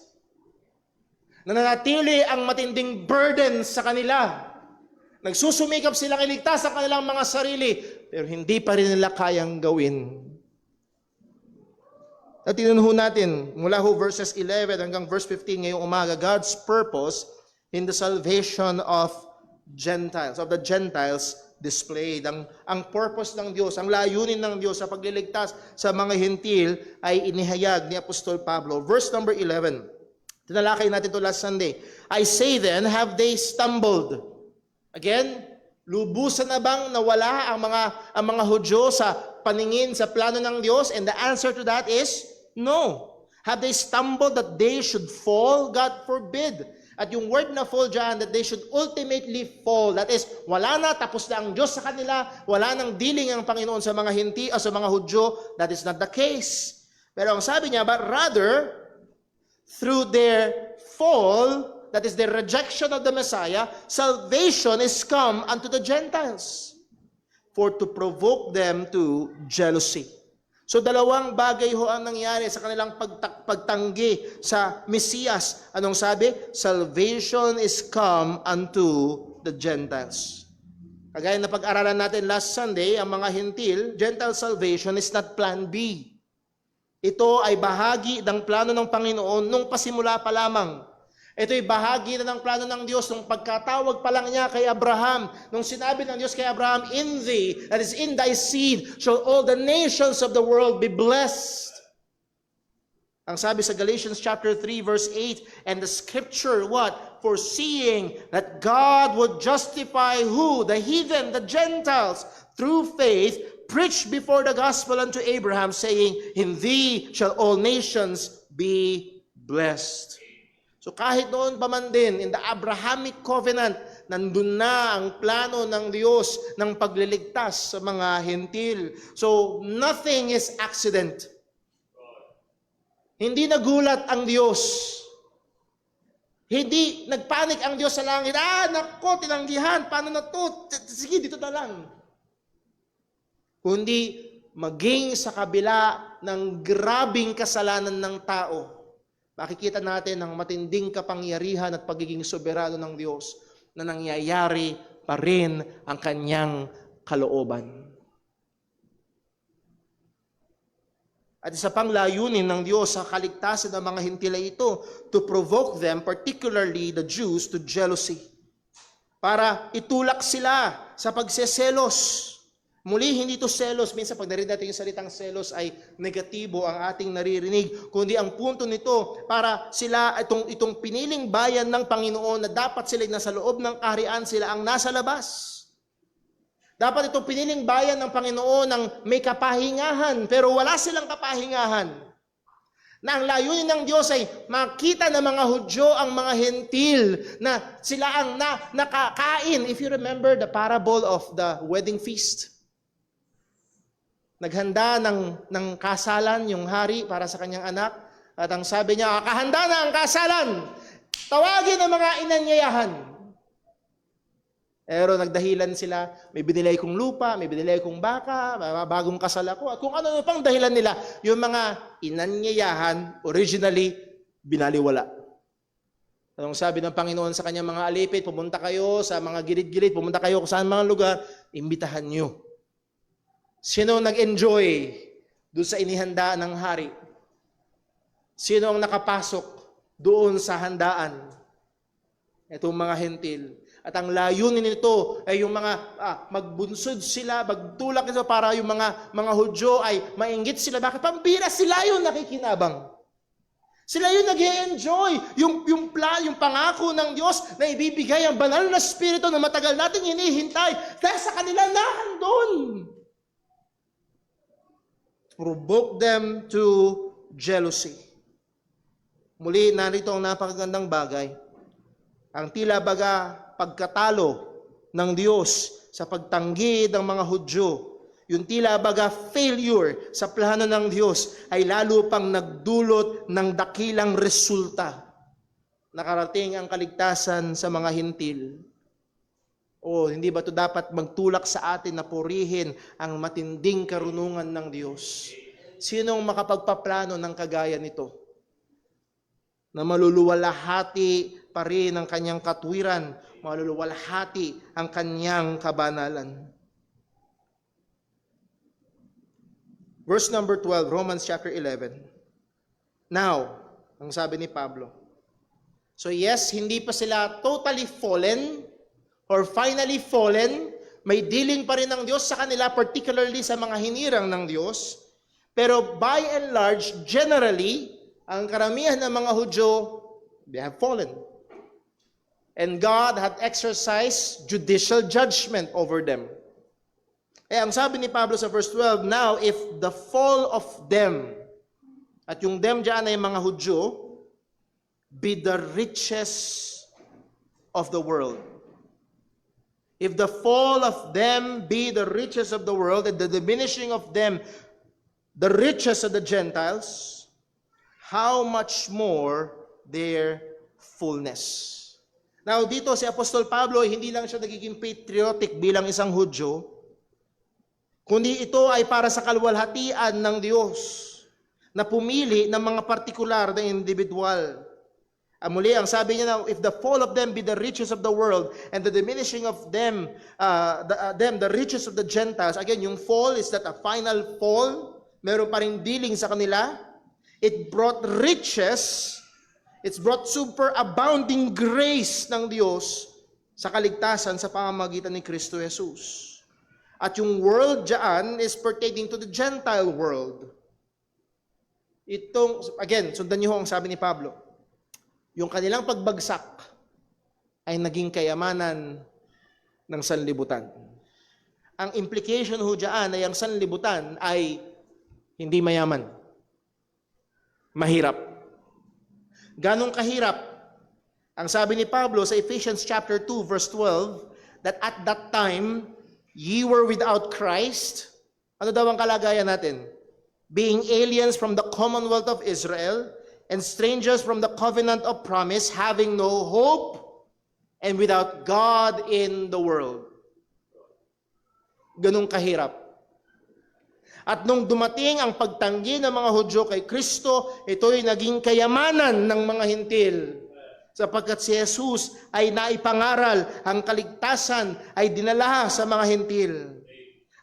Nananatili ang matinding burden sa kanila. Nagsusumikap silang iligtas ang kanilang mga sarili, pero hindi pa rin nila kayang gawin. At tinunho natin, mula verses 11 hanggang verse 15 ngayong umaga, God's purpose in the salvation of the Gentiles displayed. Ang purpose ng Diyos, ang layunin ng Diyos sa pagliligtas sa mga hintil ay inihayag ni Apostol Pablo. Verse number 11. Tinalakay natin ito last Sunday. I say then, have they stumbled? Again, lubusan na bang nawala ang mga Hudyo sa paningin sa plano ng Diyos? And the answer to that is no. Have they stumbled that they should fall? God forbid. At yung word na fall dyan, that they should ultimately fall. That is, wala na, tapos na ang Diyos sa kanila, wala nang dealing ang Panginoon sa mga Hinti o sa mga Hudyo. That is not the case. Pero ang sabi niya, but rather, through their fall, that is their rejection of the Messiah, salvation is come unto the Gentiles, for to provoke them to jealousy. So dalawang bagay ho ang nangyari sa kanilang pagtanggi sa Mesiyas. Anong sabi? Salvation is come unto the Gentiles. Kagaya na pag-aralan natin last Sunday, ang mga Hintil, Gentile salvation is not plan B. Ito ay bahagi ng plano ng Panginoon nung pasimula pa lamang. Ito'y bahagi na ng plano ng Diyos nung pagkatawag pa lang niya kay Abraham. Nung sinabi ng Diyos kay Abraham, "In thee, that is in thy seed, shall all the nations of the world be blessed." Ang sabi sa Galatians chapter 3 verse 8, and the scripture, what? Foreseeing that God would justify who? The heathen, the Gentiles, through faith, preached before the gospel unto Abraham, saying, "In thee shall all nations be blessed." So kahit noon pa man din, in the Abrahamic covenant, nandun na ang plano ng Diyos ng pagliligtas sa mga Hintil. So nothing is accident. Hindi nagulat ang Diyos. Hindi nagpanik ang Diyos sa langit. Nako, tinanggihan, paano na to? Sige, dito na lang. Kundi maging sa kabila ng grabing kasalanan ng tao, makikita natin ang matinding kapangyarihan at pagiging soberano ng Diyos na nangyayari pa rin ang kanyang kalooban. At isa pang layunin ng Diyos sa kaligtasan ng mga Hintil ay ito, to provoke them, particularly the Jews, to jealousy. Para itulak sila sa pagseselos. Muli, hindi ito selos. Minsan pag narinig natin yung salitang selos ay negatibo ang ating naririnig. Kundi ang punto nito, para sila, itong piniling bayan ng Panginoon na dapat sila nasa loob ng kaharian, sila ang nasa labas. Dapat itong piniling bayan ng Panginoon ang may kapahingahan, pero wala silang kapahingahan. Na ang layunin ng Diyos ay makita ng mga Hudyo ang mga Hintil na sila ang nakakain. If you remember the parable of the wedding feast, naghanda ng kasalan yung hari para sa kanyang anak. At ang sabi niya, kahanda na ang kasalan. Tawagin ang mga inanyayahan. Pero nagdahilan sila, may binilay kong lupa, may binilay kong baka, bagong kasal ako. At kung ano pang dahilan nila, yung mga inanyayahan, originally, binaliwala. Anong sabi ng Panginoon sa kanyang mga alipit, pumunta kayo sa mga gilid-gilid, pumunta kayo kung saan mga lugar, imbitahan nyo. Sino nag-enjoy doon sa inihanda ng hari? Sino ang nakapasok doon sa handaan? Itong mga Hintil. At ang layunin nito ay yung mga magbunsod sila, magtulak nito para yung mga Hudyo ay mainggit sila. Bakit? Pambira sila yung nakikinabang. Sila yung nag-enjoy yung pangako ng Diyos na ibibigay ang banal na Espiritu na matagal nating hinihintay dahil sa kanila naandun. Provoke them to jealousy. Muli, narito ang napakagandang bagay. Ang tila baga pagkatalo ng Diyos sa pagtanggi ng mga Hudyo, yung tila baga failure sa plano ng Diyos ay lalo pang nagdulot ng dakilang resulta. Nakarating ang kaligtasan sa mga hintil. O hindi ba ito dapat magtulak sa atin na purihin ang matinding karunungan ng Diyos? Sinong makapagpaplano ng kagaya nito? Na maluluwalhati pa rin ang kanyang katwiran, maluluwalhati ang kanyang kabanalan. Verse number 12, Romans chapter 11. Now, ang sabi ni Pablo, so yes, hindi pa sila totally fallen or finally fallen. May dealing pa rin ng Diyos sa kanila, particularly sa mga hinirang ng Diyos. Pero by and large, generally, ang karamihan ng mga Hudyo, they have fallen. And God had exercised judicial judgment over them. Eh, ang sabi ni Pablo sa verse 12, now if the fall of them, at yung them dyan ay mga Hudyo, be the riches of the world. If the fall of them be the riches of the world, and the diminishing of them the riches of the Gentiles, how much more their fullness. Now dito si Apostol Pablo, hindi lang siya nagiging patriotic bilang isang Hudyo, kundi ito ay para sa kalwalhatian ng Diyos na pumili ng mga partikular na individual. Muli, ang sabi niya na, if the fall of them be the riches of the world, and the diminishing of them, the riches of the Gentiles. Again, yung fall is that a final fall. Meron pa rin dealing sa kanila. It brought riches. It's brought superabounding grace ng Diyos sa kaligtasan sa pamamagitan ni Kristo Jesus. At yung world dyan is pertaining to the Gentile world. Itong, again, sundan niyo ho ang sabi ni Pablo. Yung kanilang pagbagsak ay naging kayamanan ng sanlibutan. Ang implication ho dyan ay ang sanlibutan ay hindi mayaman. Mahirap. Ganong kahirap? Ang sabi ni Pablo sa Ephesians chapter 2 verse 12, that at that time, ye were without Christ. Ano daw ang kalagayan natin? Being aliens from the commonwealth of Israel, and strangers from the covenant of promise, having no hope, and without God in the world. Ganong kahirap. At nung dumating ang pagtanggi ng mga Hudyo kay Kristo, ito'y naging kayamanan ng mga hintil. Sapagkat si Jesus ay naipangaral, ang kaligtasan ay dinala sa mga hintil.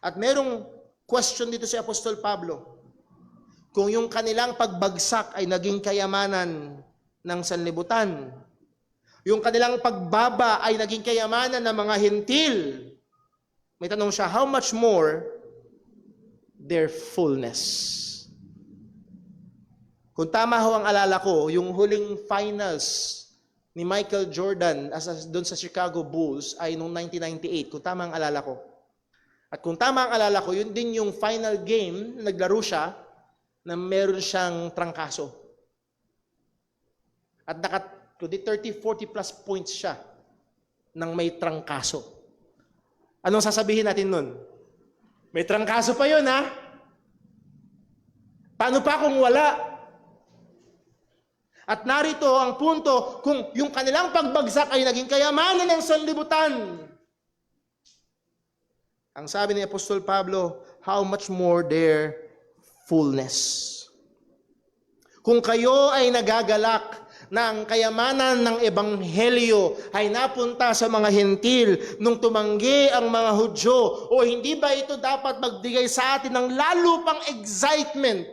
At merong question dito si Apostol Pablo. Kung yung kanilang pagbagsak ay naging kayamanan ng sanlibutan, yung kanilang pagbaba ay naging kayamanan ng mga hintil, may tanong siya, how much more their fullness? Kung tama ho ang alala ko, yung huling finals ni Michael Jordan doon sa Chicago Bulls ay noong 1998, kung tama ang alala ko. At kung tama ang alala ko, yun din yung final game na naglaro siya na meron siyang trangkaso. At 30-40 plus points siya nang may trangkaso. Anong sasabihin natin nun? May trangkaso pa yun, ha? Paano pa kung wala? At narito ang punto, kung yung kanilang pagbagsak ay naging kayamanan ng sanlibutan. Ang sabi ni Apostol Pablo, how much more their fullness. Kung kayo ay nagagalak na ang kayamanan ng Ebanghelyo ay napunta sa mga hintil nung tumanggi ang mga Hudyo, o hindi ba ito dapat magbigay sa atin ng lalo pang excitement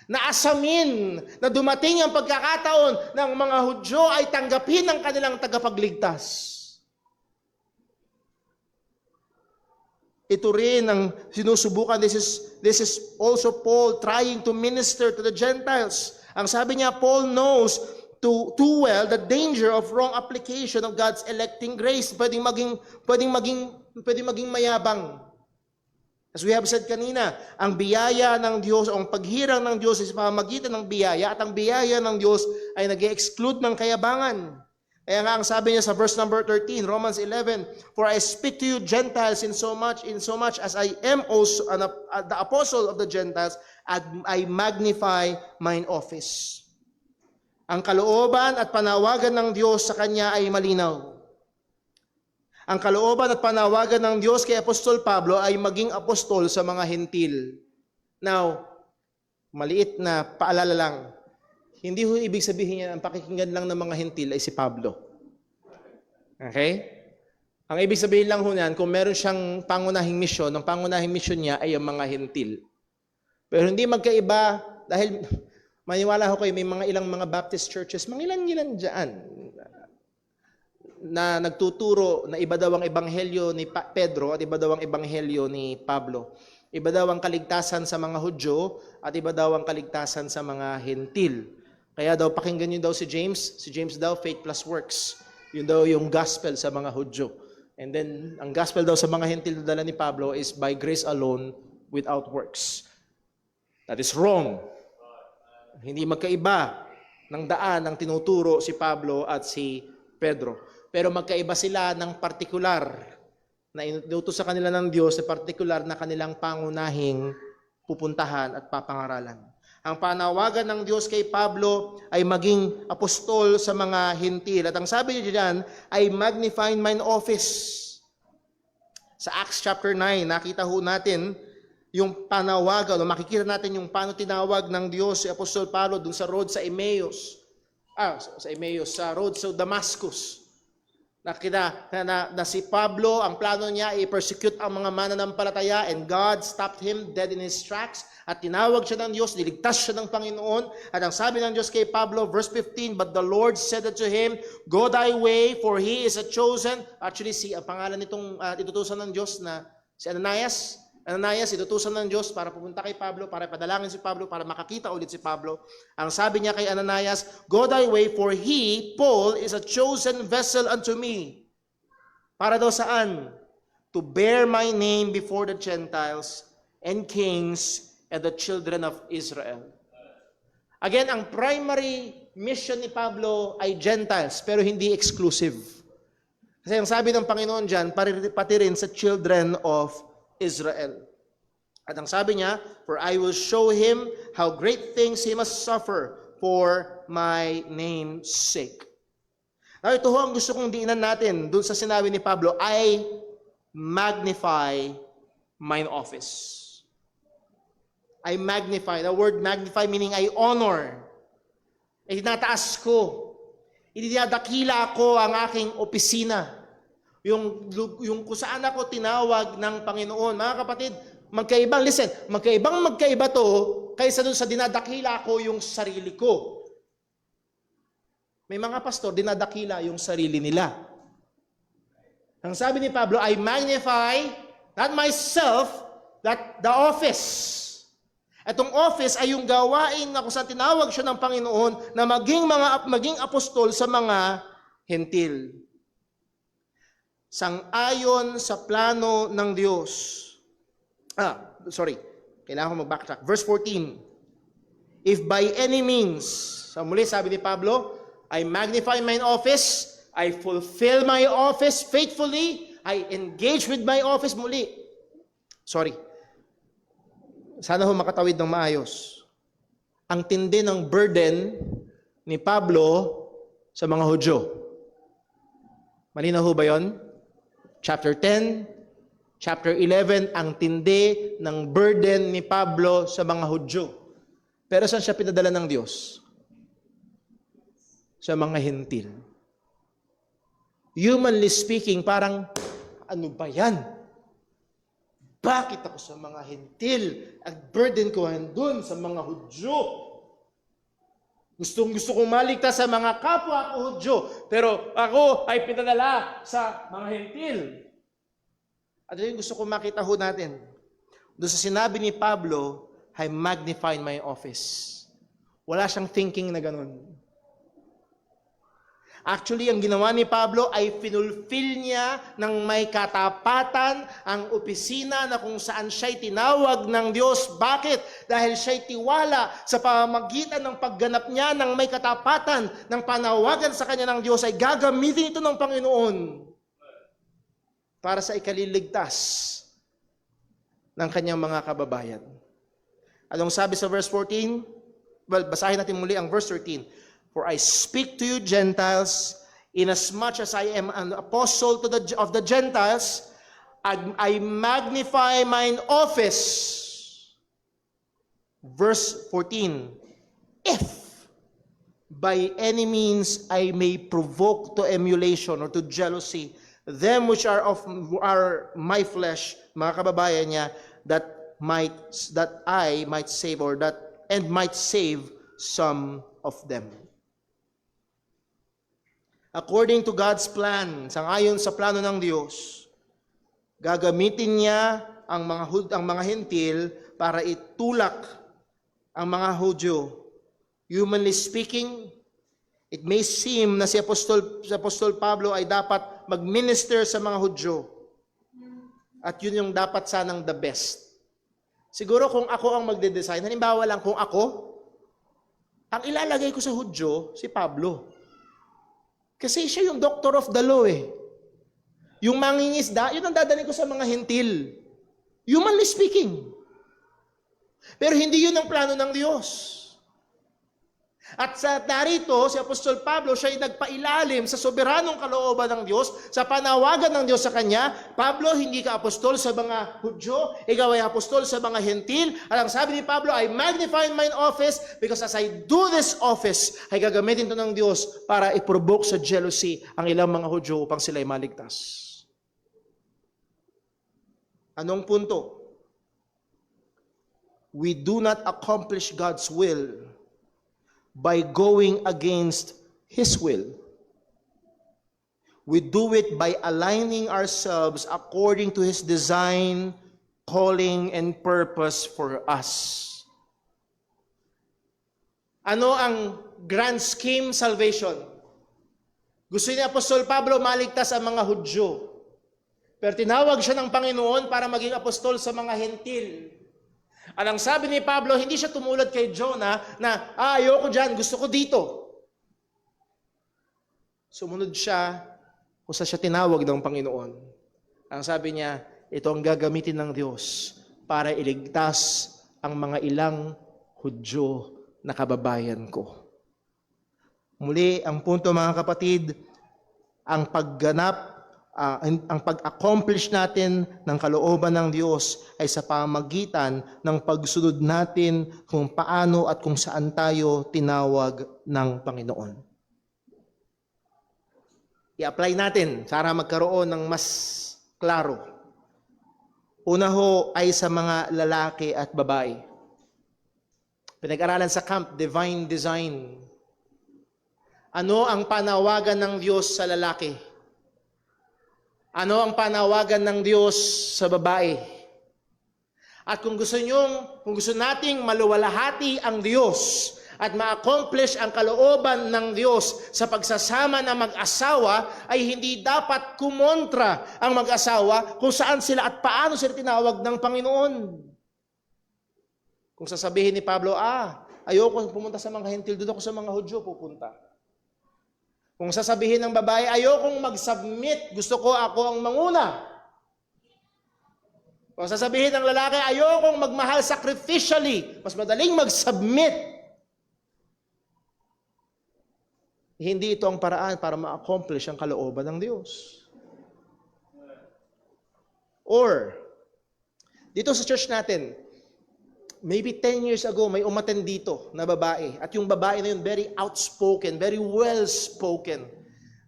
na asamin na dumating ang pagkakataon ng mga Hudyo ay tanggapin ang kanilang tagapagligtas? Ito rin ang sinusubukan. This is also Paul trying to minister to the Gentiles. Ang sabi niya, Paul knows too well the danger of wrong application of God's electing grace. Pwedeng maging mayabang. As we have said kanina, ang biyaya ng Diyos o ang paghirang ng Diyos is pamamagitan ng biyaya at ang biyaya ng Diyos ay nag-exclude ng kayabangan. Kaya nga ang sabi niya sa verse number 13, Romans 11, "For I speak to you Gentiles in so much as I am also the apostle of the Gentiles, and I magnify mine office." Ang kalooban at panawagan ng Diyos sa kanya ay malinaw. Ang kalooban at panawagan ng Diyos kay Apostol Pablo ay maging apostol sa mga hentil. Now, maliit na paalala lang. Hindi ho ibig sabihin yan, ang pakikinggan lang ng mga hentil ay si Pablo. Okay? Ang ibig sabihin lang ho yan, kung meron siyang pangunahing misyon, ang pangunahing misyon niya ay ang mga hentil. Pero hindi magkaiba, dahil maniwala ho kayo, may mga ilang mga Baptist churches, mga ilan dyan, na nagtuturo na iba daw ang ebanghelyo ni Pedro at iba daw ang ebanghelyo ni Pablo. Iba daw ang kaligtasan sa mga Hudyo at iba daw ang kaligtasan sa mga hentil. Kaya daw pakinggan niyo daw si James daw faith plus works. Yun daw yung gospel sa mga Hudyo. And then ang gospel daw sa mga hentil na dala ni Pablo is by grace alone without works. That is wrong. Hindi magkaiba ng daan ang tinuturo si Pablo at si Pedro. Pero magkaiba sila ng partikular na inutos sa kanila ng Diyos sa partikular na kanilang pangunahing pupuntahan at papangaralan. Ang panawagan ng Diyos kay Pablo ay maging apostol sa mga hentil. At ang sabi niya diyan ay magnify mine office. Sa Acts chapter 9, nakita ho natin yung panawagan, o makikita natin yung paano tinawag ng Diyos si Apostol Pablo dun sa road sa Emmaus. Sa road sa Damascus. Nakita na si Pablo, ang plano niya ay persecute ang mga mananampalataya, and God stopped him dead in his tracks. At tinawag siya ng Diyos, niligtas siya ng Panginoon. At ang sabi ng Diyos kay Pablo, verse 15, "But the Lord said unto him, Go thy way, for he is a chosen." Actually, ang pangalan nitong itutusan ng Diyos na si Ananias, itutusan ng Diyos para pupunta kay Pablo, para padalangin si Pablo, para makakita ulit si Pablo. Ang sabi niya kay Ananias, "Go thy way, for he, Paul, is a chosen vessel unto me." Para daw saan? To bear my name before the Gentiles and kings and the children of Israel. Again, ang primary mission ni Pablo ay Gentiles, pero hindi exclusive. Kasi ang sabi ng Panginoon dyan, pati rin sa children of Israel. At ang sabi niya, "For I will show him how great things he must suffer for my name's sake." Now, ito ho ang gusto kong diinan natin dun sa sinabi ni Pablo, "I magnify mine office." I magnify. The word magnify meaning I honor. Itinataas ko. Idinadakila ko ang aking opisina. Yung kung saan ako tinawag ng Panginoon. Mga kapatid, magkaiba to kaysa dun sa dinadakila ko yung sarili ko. May mga pastor, dinadakila yung sarili nila. Ang sabi ni Pablo, I magnify, not myself, that the office. Itong office ay yung gawain na kung saan tinawag siya ng Panginoon na maging apostol sa mga hentil. Sang-ayon sa plano ng Diyos. Kailangan ko mag-backtrack. Verse 14. "If by any means," so muli sabi ni Pablo, "I magnify mine office, I fulfill my office faithfully, I engage with my office," sana ho makatawid ng maayos. Ang tindi ng burden ni Pablo sa mga Hudyo. Malinaw ho ba yun? Chapter 10, chapter 11, ang tindi ng burden ni Pablo sa mga Hudyo. Pero saan siya pinadala ng Diyos? Sa mga hentil. Humanly speaking, parang, ano ba yan? Bakit ako sa mga hentil? Ang burden ko andun sa mga Hudyo. Gusto kong maligtas sa mga kapwa ko Hudyo, pero ako ay pinadala sa mga hentil. At yun gusto kong makita ho natin. Doon sa sinabi ni Pablo, I magnify my office. Wala siyang thinking na ganun. Actually, ang ginawa ni Pablo ay finulfill niya ng may katapatan ang opisina na kung saan siya'y tinawag ng Diyos. Bakit? Dahil siya'y tiwala sa pamamagitan ng pagganap niya ng may katapatan ng panawagan sa kanya ng Diyos ay gagamitin ito ng Panginoon para sa ikaliligtas ng kanyang mga kababayan. Anong sabi sa verse 14? Well, basahin natin muli ang verse 13. For I speak to you Gentiles, inasmuch as I am an apostle of the Gentiles, I magnify mine office. Verse 14. If by any means I may provoke to emulation or to jealousy them which are my flesh, mga kababayan niya, that I might save might save some of them. According to God's plan, sangayon sa plano ng Diyos, gagamitin niya ang mga Hentil para itulak ang mga Hudyo. Humanly speaking, it may seem na si Apostol Pablo ay dapat mag-minister sa mga Hudyo. At yun yung dapat sanang the best. Siguro kung ako ang magde-design, halimbawa lang kung ako, ang ilalagay ko sa Hudyo, si Pablo. Kasi siya yung doctor of the law eh. Yung mangingisda, yun ang dadalhin ko sa mga Hentil. Humanly speaking. Pero hindi yun ang plano ng Diyos. At sa narito, si Apostol Pablo, siya ay nagpailalim sa soberanong kalooban ng Diyos, sa panawagan ng Diyos sa kanya. Pablo, hindi ka apostol sa mga Hudyo, ikaw ay apostol sa mga Hentil. At ang sabi ni Pablo, I magnify mine office because as I do this office, ay gagamitin ito ng Diyos para i-provoke sa jealousy ang ilang mga Hudyo upang sila ay maligtas. Anong punto? We do not accomplish God's will by going against His will. We do it by aligning ourselves according to His design, calling, and purpose for us. Ano ang grand scheme salvation? Gusto ni Apostol Pablo maligtas ang mga Hudyo. Pero tinawag siya ng Panginoon para maging apostol sa mga Hentil. At ang sabi ni Pablo, hindi siya tumulad kay Jonah na, ayoko dyan, gusto ko dito. Sumunod siya kung saan siya tinawag ng Panginoon. Ang sabi niya, ito ang gagamitin ng Diyos para iligtas ang mga ilang Hudyo na kababayan ko. Muli, ang punto mga kapatid, ang pagganap, ang pag-accomplish natin ng kalooban ng Diyos ay sa pamagitan ng pagsunod natin kung paano at kung saan tayo tinawag ng Panginoon. I-apply natin para magkaroon ng mas klaro. Una ho ay sa mga lalaki at babae. Pinag-aralan sa camp, Divine Design. Ano ang panawagan ng Diyos sa lalaki? Ano ang panawagan ng Diyos sa babae? At kung gusto nating maluwalhati ang Diyos at ma-accomplish ang kalooban ng Diyos sa pagsasama ng mag-asawa, ay hindi dapat kumontra ang mag-asawa kung saan sila at paano sila tinawag ng Panginoon. Kung sasabihin ni Pablo, ayoko pumunta sa mga Hentil, doon ako sa mga Hudyo pupunta. Kung sasabihin ng babae, ayokong mag-submit, gusto ko ako ang manguna. Kung sasabihin ng lalaki, ayokong magmahal sacrificially, mas madaling mag-submit. Hindi ito ang paraan para ma-accomplish ang kalooban ng Diyos. Or, dito sa church natin, maybe 10 years ago, may umattend dito na babae. At yung babae na yun, very outspoken, very well-spoken.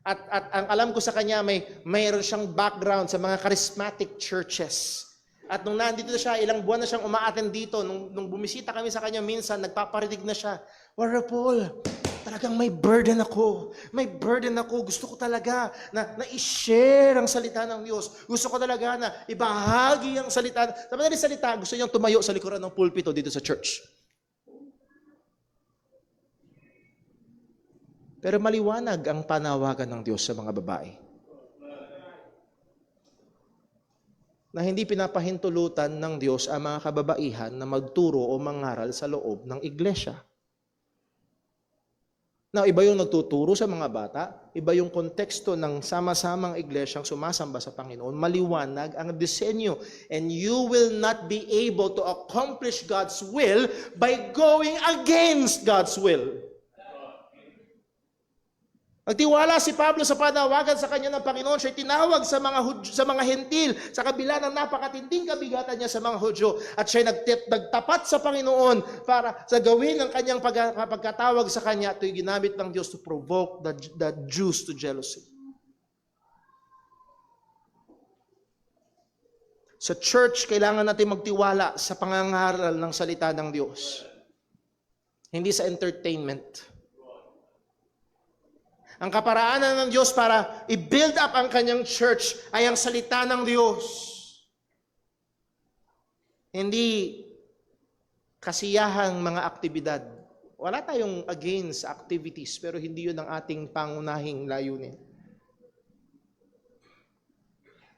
At ang alam ko sa kanya, mayroon siyang background sa mga charismatic churches. At nung nandito na siya, ilang buwan na siyang umaattend dito, nung bumisita kami sa kanya minsan, nagpaparinig na siya, Brother Paul, talagang may burden ako. May burden ako. Gusto ko talaga na i-share ang salita ng Diyos. Gusto ko talaga na ibahagi ang salita. Sa madaling salita, gusto niyang tumayo sa likuran ng pulpito dito sa church. Pero maliwanag ang panawagan ng Diyos sa mga babae. Na hindi pinapahintulutan ng Diyos ang mga kababaihan na magturo o mangaral sa loob ng iglesia. Now, iba yung nagtuturo sa mga bata, iba yung konteksto ng sama-samang iglesyang sumasamba sa Panginoon, maliwanag ang disenyo. And you will not be able to accomplish God's will by going against God's will. Nagtiwala si Pablo sa panawagan sa kanya ng Panginoon. Siya'y tinawag sa mga hentil sa kabila ng napakatinding kabigatan niya sa mga Hudyo. At siya'y nagtapat sa Panginoon para sa gawin ng kanyang pagkatawag sa kanya. Ito'y ginamit ng Diyos to provoke the Jews to jealousy. Sa church, kailangan natin magtiwala sa pangangaral ng salita ng Diyos. Hindi sa entertainment. Ang kaparaanan ng Diyos para i-build up ang kanyang church ay ang salita ng Diyos. Hindi kasiyahang mga aktibidad. Wala tayong against activities, pero hindi yun ang ating pangunahing layunin.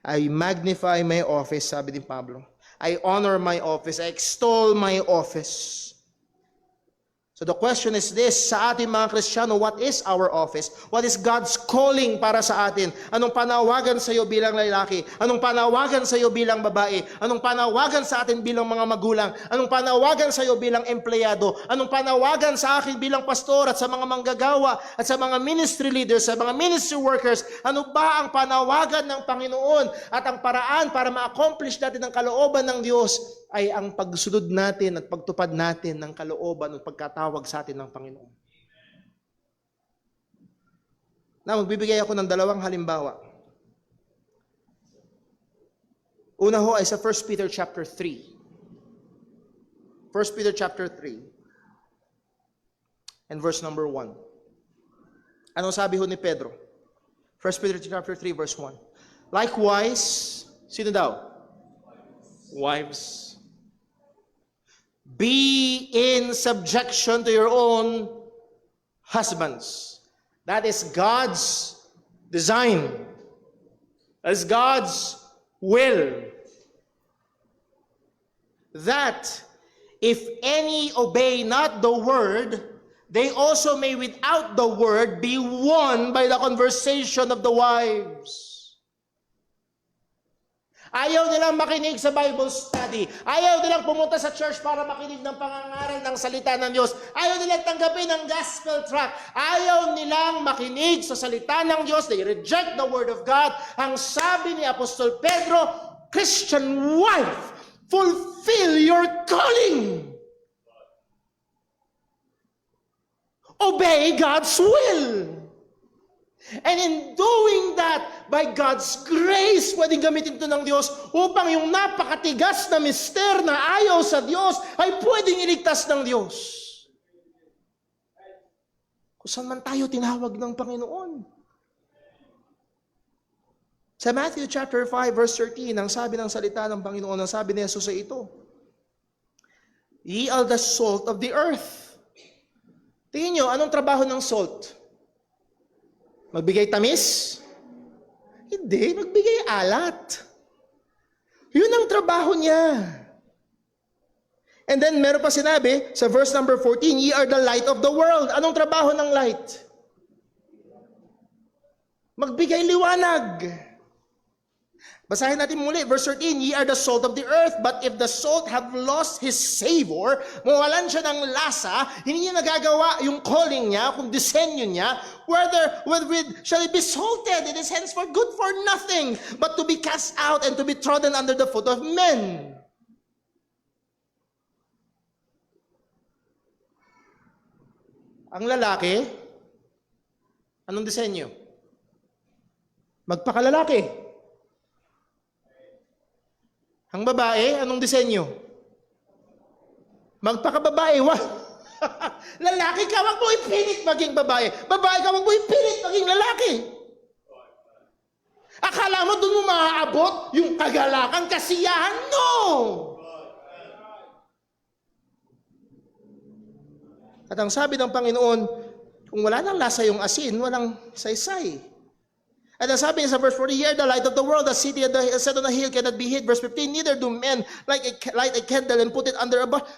I magnify my office, sabi ni Pablo. I honor my office. I extol my office. So the question is this, sa ating mga Kristiyano, what is our office? What is God's calling para sa atin? Anong panawagan sa iyo bilang lalaki? Anong panawagan sa iyo bilang babae? Anong panawagan sa atin bilang mga magulang? Anong panawagan sa iyo bilang empleyado? Anong panawagan sa akin bilang pastor at sa mga manggagawa at sa mga ministry leaders, sa mga ministry workers? Ano ba ang panawagan ng Panginoon at ang paraan para ma-accomplish natin ang kalooban ng Diyos ay ang pagsunod natin at pagtupad natin ng kalooban at pagkatawag sa atin ng Panginoon. Na magbibigay ako ng dalawang halimbawa. Una ho ay sa 1 Peter chapter 3. 1 Peter chapter 3 and verse number 1. Anong sabi ho ni Pedro? 1 Peter chapter 3 verse 1. Likewise, sino daw? Wives. Be in subjection to your own husbands. That is God's design. That is God's will. That if any obey not the word, they also may without the word be won by the conversation of the wives. Ayaw nilang makinig sa Bible study. Ayaw nilang pumunta sa church para makinig ng pangangaral ng salita ng Diyos. Ayaw nilang tanggapin ang gospel tract. Ayaw nilang makinig sa salita ng Diyos. They reject the word of God. Ang sabi ni Apostol Pedro, Christian wife, fulfill your calling. Obey God's will. And in doing that, by God's grace, pwedeng gamitin ito ng Diyos upang yung napakatigas na mister na ayaw sa Diyos ay pwedeng iligtas ng Diyos. Kung saan man tayo tinawag ng Panginoon. Sa Matthew chapter 5 verse 13, ang sabi ng salita ng Panginoon, ang sabi ni Jesus ay ito, Ye are the salt of the earth. Tingin nyo, anong trabaho ng salt? Magbigay tamis? Hindi, magbigay alat. Yun ang trabaho niya. And then meron pa sinabi sa verse number 14, Ye are the light of the world. Anong trabaho ng light? Magbigay liwanag. Basahin natin muli, verse 13, Ye are the salt of the earth, but if the salt have lost his savor, mawalan siya ng lasa, hindi niya nagagawa yung calling niya, kung disenyo niya, wherewith shall it be salted, it is henceforth good for nothing, but to be cast out and to be trodden under the foot of men. Ang lalaki, anong disenyo? Magpakalalaki. Ang babae, anong disenyo? Magpakababae. Lalaki ka, wag mo ipilit maging babae. Babae ka, wag mo ipilit maging lalaki. Akala mo doon mo maaabot yung kagalakan, kasiyahan? No! At ang sabi ng Panginoon, Kung wala nang lasa yung asin, walang saysay. And ang sabi niya sa verse 40, "Ye are the light of the world, the city set on a hill cannot be hid." Verse 15, "Neither do men light a candle and put it under a bushel."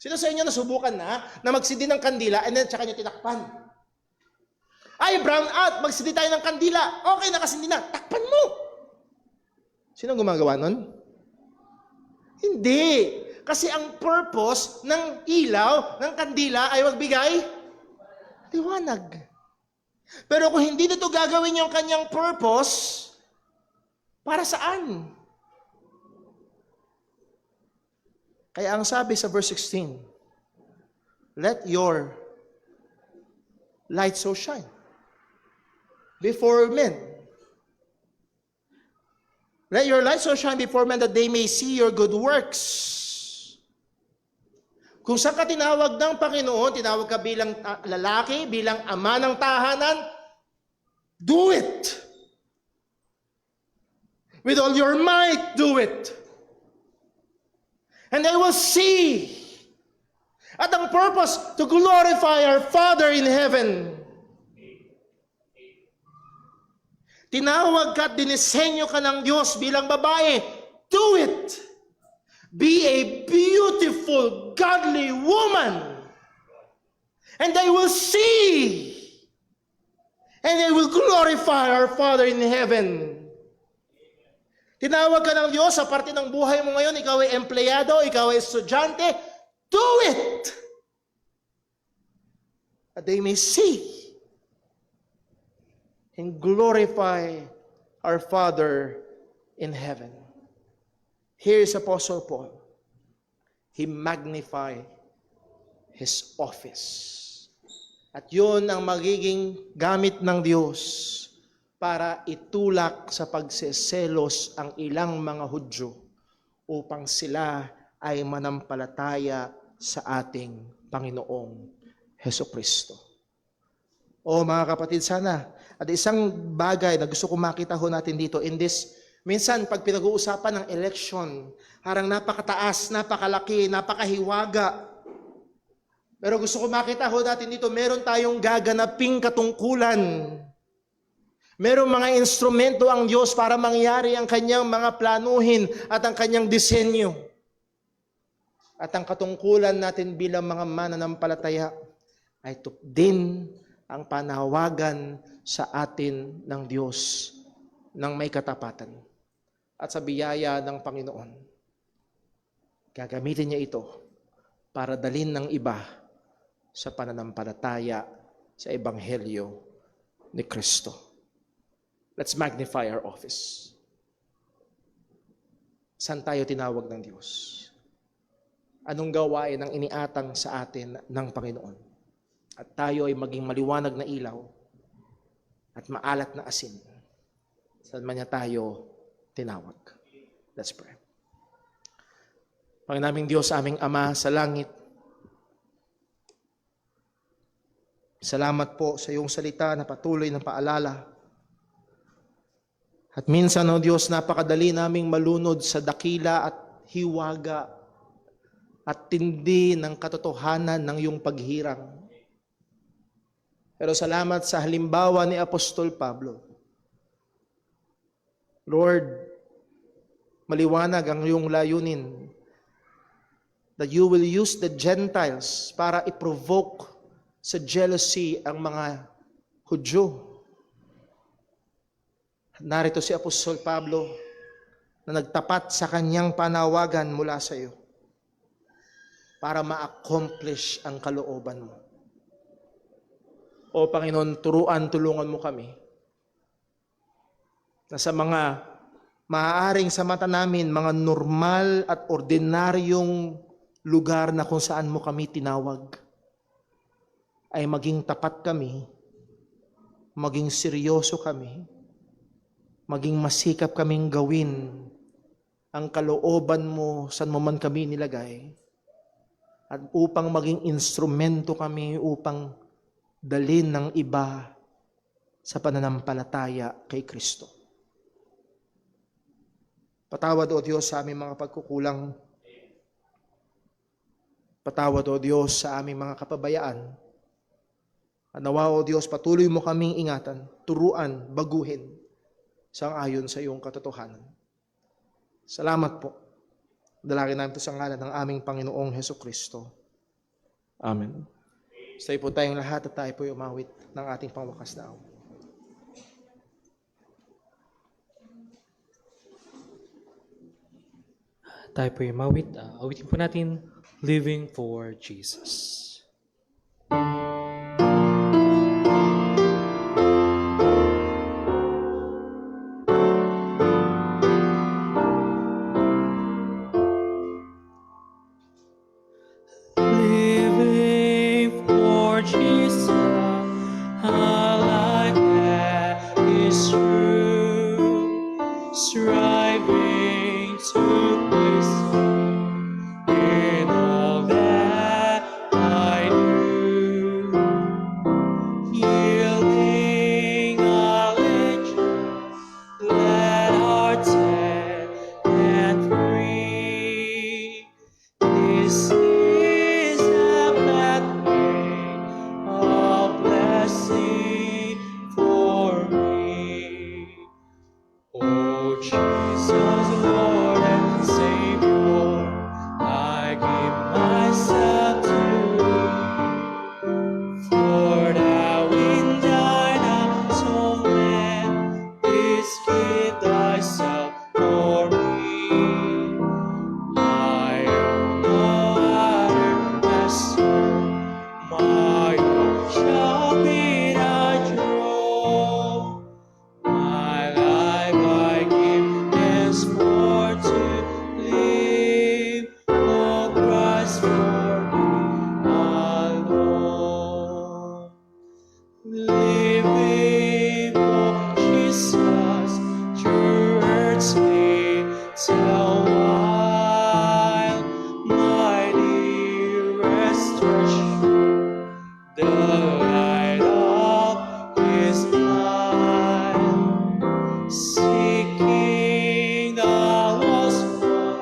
Sino sa inyo nasubukan na magsindi ng kandila and then tsaka nyo tinakpan? Ay, brown out, magsindi tayo ng kandila. Okay, nakasindi na. Takpan mo. Sino gumagawa nun? Hindi. Kasi ang purpose ng ilaw, ng kandila ay magbigay liwanag. Pero kung hindi nito gagawin yung kanyang purpose, para saan? Kaya ang sabi sa verse 16, "Let your light so shine before men. Let your light so shine before men that they may see your good works." Kung saan ka tinawag ng Panginoon, tinawag ka bilang lalaki, bilang ama ng tahanan, do it. With all your might, do it. And they will see. At ang purpose, to glorify our Father in heaven. Tinawag ka at dinisenyo ka ng Diyos bilang babae, do it. Be a beautiful, godly woman. And they will see. And they will glorify our Father in heaven. Tinawag ka ng Diyos sa parte ng buhay mo ngayon, ikaw ay empleyado, ikaw ay estudyante, do it! That they may see and glorify our Father in heaven. Here is Apostle Paul. He magnified his office. At yun ang magiging gamit ng Diyos para itulak sa pagseselos ang ilang mga Hudyo upang sila ay manampalataya sa ating Panginoong Hesukristo. O mga kapatid, sana, at isang bagay na gusto kong makita ho natin dito in this, minsan pag pinag-uusapan ng election, harang napakataas, napakalaki, napakahiwaga. Pero gusto ko makita ho natin dito, meron tayong gaganaping katungkulan. Merong mga instrumento ang Diyos para mangyari ang kanyang mga planuhin at ang kanyang disenyo. At ang katungkulan natin bilang mga mananampalataya ay din ang panawagan sa atin ng Diyos ng may katapatan. At sa biyaya ng Panginoon, gagamitin niya ito para dalhin ng iba sa pananampalataya sa Ebanghelyo ni Kristo. Let's magnify our office. Saan tayo tinawag ng Diyos? Anong gawain ang iniatang sa atin ng Panginoon? At tayo ay maging maliwanag na ilaw at maalat na asin. Saan man niya tayo tinawag? Let's pray. Panginaming Diyos, aming Ama sa langit, salamat po sa iyong salita na patuloy na paalala. At minsan, O Diyos, napakadali naming malunod sa dakila at hiwaga at tindi ng katotohanan ng iyong paghirang. Pero salamat sa halimbawa ni Apostol Pablo. Lord, maliwanag ang iyong layunin that you will use the Gentiles para i-provoke sa jealousy ang mga Hudyo. Narito si Apostol Pablo na nagtapat sa kanyang panawagan mula sa iyo para ma-accomplish ang kalooban mo. O Panginoon, tulungan mo kami na sa mga maaaring sa mata namin, mga normal at ordinaryong lugar na kung saan mo kami tinawag, ay maging tapat kami, maging seryoso kami, maging masikap kaming gawin ang kalooban mo saan mo man kami nilagay, at upang maging instrumento kami upang dalhin ng iba sa pananampalataya kay Kristo. Patawad, O Diyos, sa aming mga pagkukulang. Patawad, O Diyos, sa aming mga kapabayaan. At nawa, O Diyos, patuloy mo kaming ingatan, turuan, baguhin, sang-ayon sa iyong katotohanan. Salamat po. Dalangin namin ito sa ngalan ng aming Panginoong Hesukristo. Amen. Stay po tayong lahat at tayo po umawit ng ating pangwakas na awit. Tayo po mawit. Awitin po natin, Living for Jesus. Living for Jesus, a life that is true, striving to please Him in all that I do, yielding allegiance, let hearts set and free. This is the pathway of blessing for me. Oh Jesus, Lord and Savior, I give myself to Thee. For Thou in Thine atonement didst give Thyself for me. I owe no other master, my own shall be Thy throne. My life I give henceforth to live, O Christ, for Thee alone. Living for Jesus, true earth's little while, my dearest treasure, the light of His mind, seeking the lost one,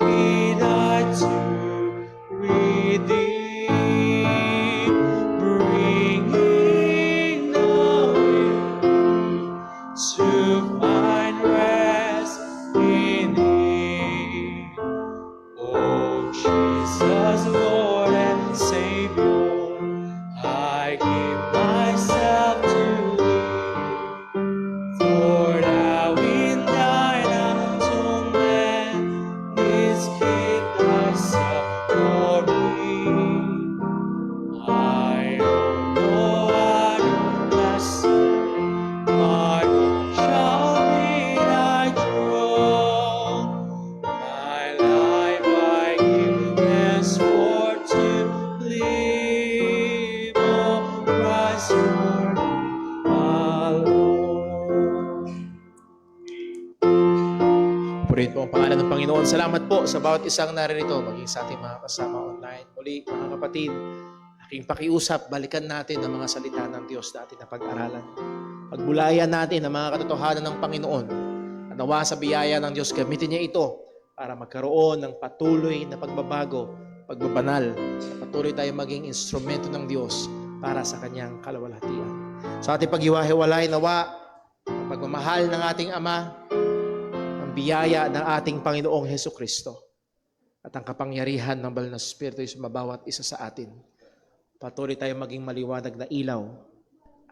He died to redeem, bringing the weary to find rest in Him. Oh Jesus, Lord and Savior, I give myself to Thee. For Thou in Thine atonement didst give Thyself for me. I owe no other master, my own shall be Thy throne. My life I give henceforth to live, O Christ, for Thee alone. Purihin po ang pangalan ng Panginoon. Salamat po sa bawat isang naririto, maging sa ating mga kasama online. Muli, mga kapatid, aking pakiusap, balikan natin ang mga salita ng Diyos na ating napag-aralan. Pagbulayan natin ang mga katotohanan ng Panginoon. At nawa sa biyaya ng Diyos, gamitin niya ito para magkaroon ng patuloy na pagbabago, pagbabanal, at patuloy tayong maging instrumento ng Diyos para sa Kanyang kalawalhatian. Sa ating paghiwa-hiwalay, nawa ang pagmamahal ng ating Ama, ang biyaya ng ating Panginoong Hesukristo, at ang kapangyarihan ng Banal na Espiritu ay sumabawat isa sa atin. Patuloy tayong maging maliwanag na ilaw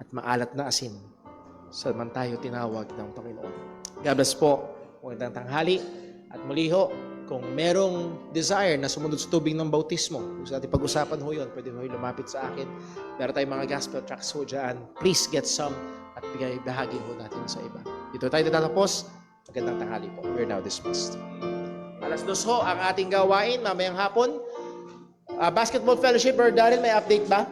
at maalat na asin sa man tayo tinawag ng Panginoon. God bless po. Magandang tanghali. At muli ho, kung merong desire na sumunod sa tubig ng bautismo, kung sa ating pag-usapan ho yun, pwede ho lumapit sa akin. Meron tayong mga gospel tracts ho dyan. Please get some at bigay bahagi ho natin sa iba. Dito tayo tatapos. Magandang tanghali po. We're now dismissed. 2:00 ho ang ating gawain mamayang hapon. Basketball Fellowship, Brother Daryl, may update ba?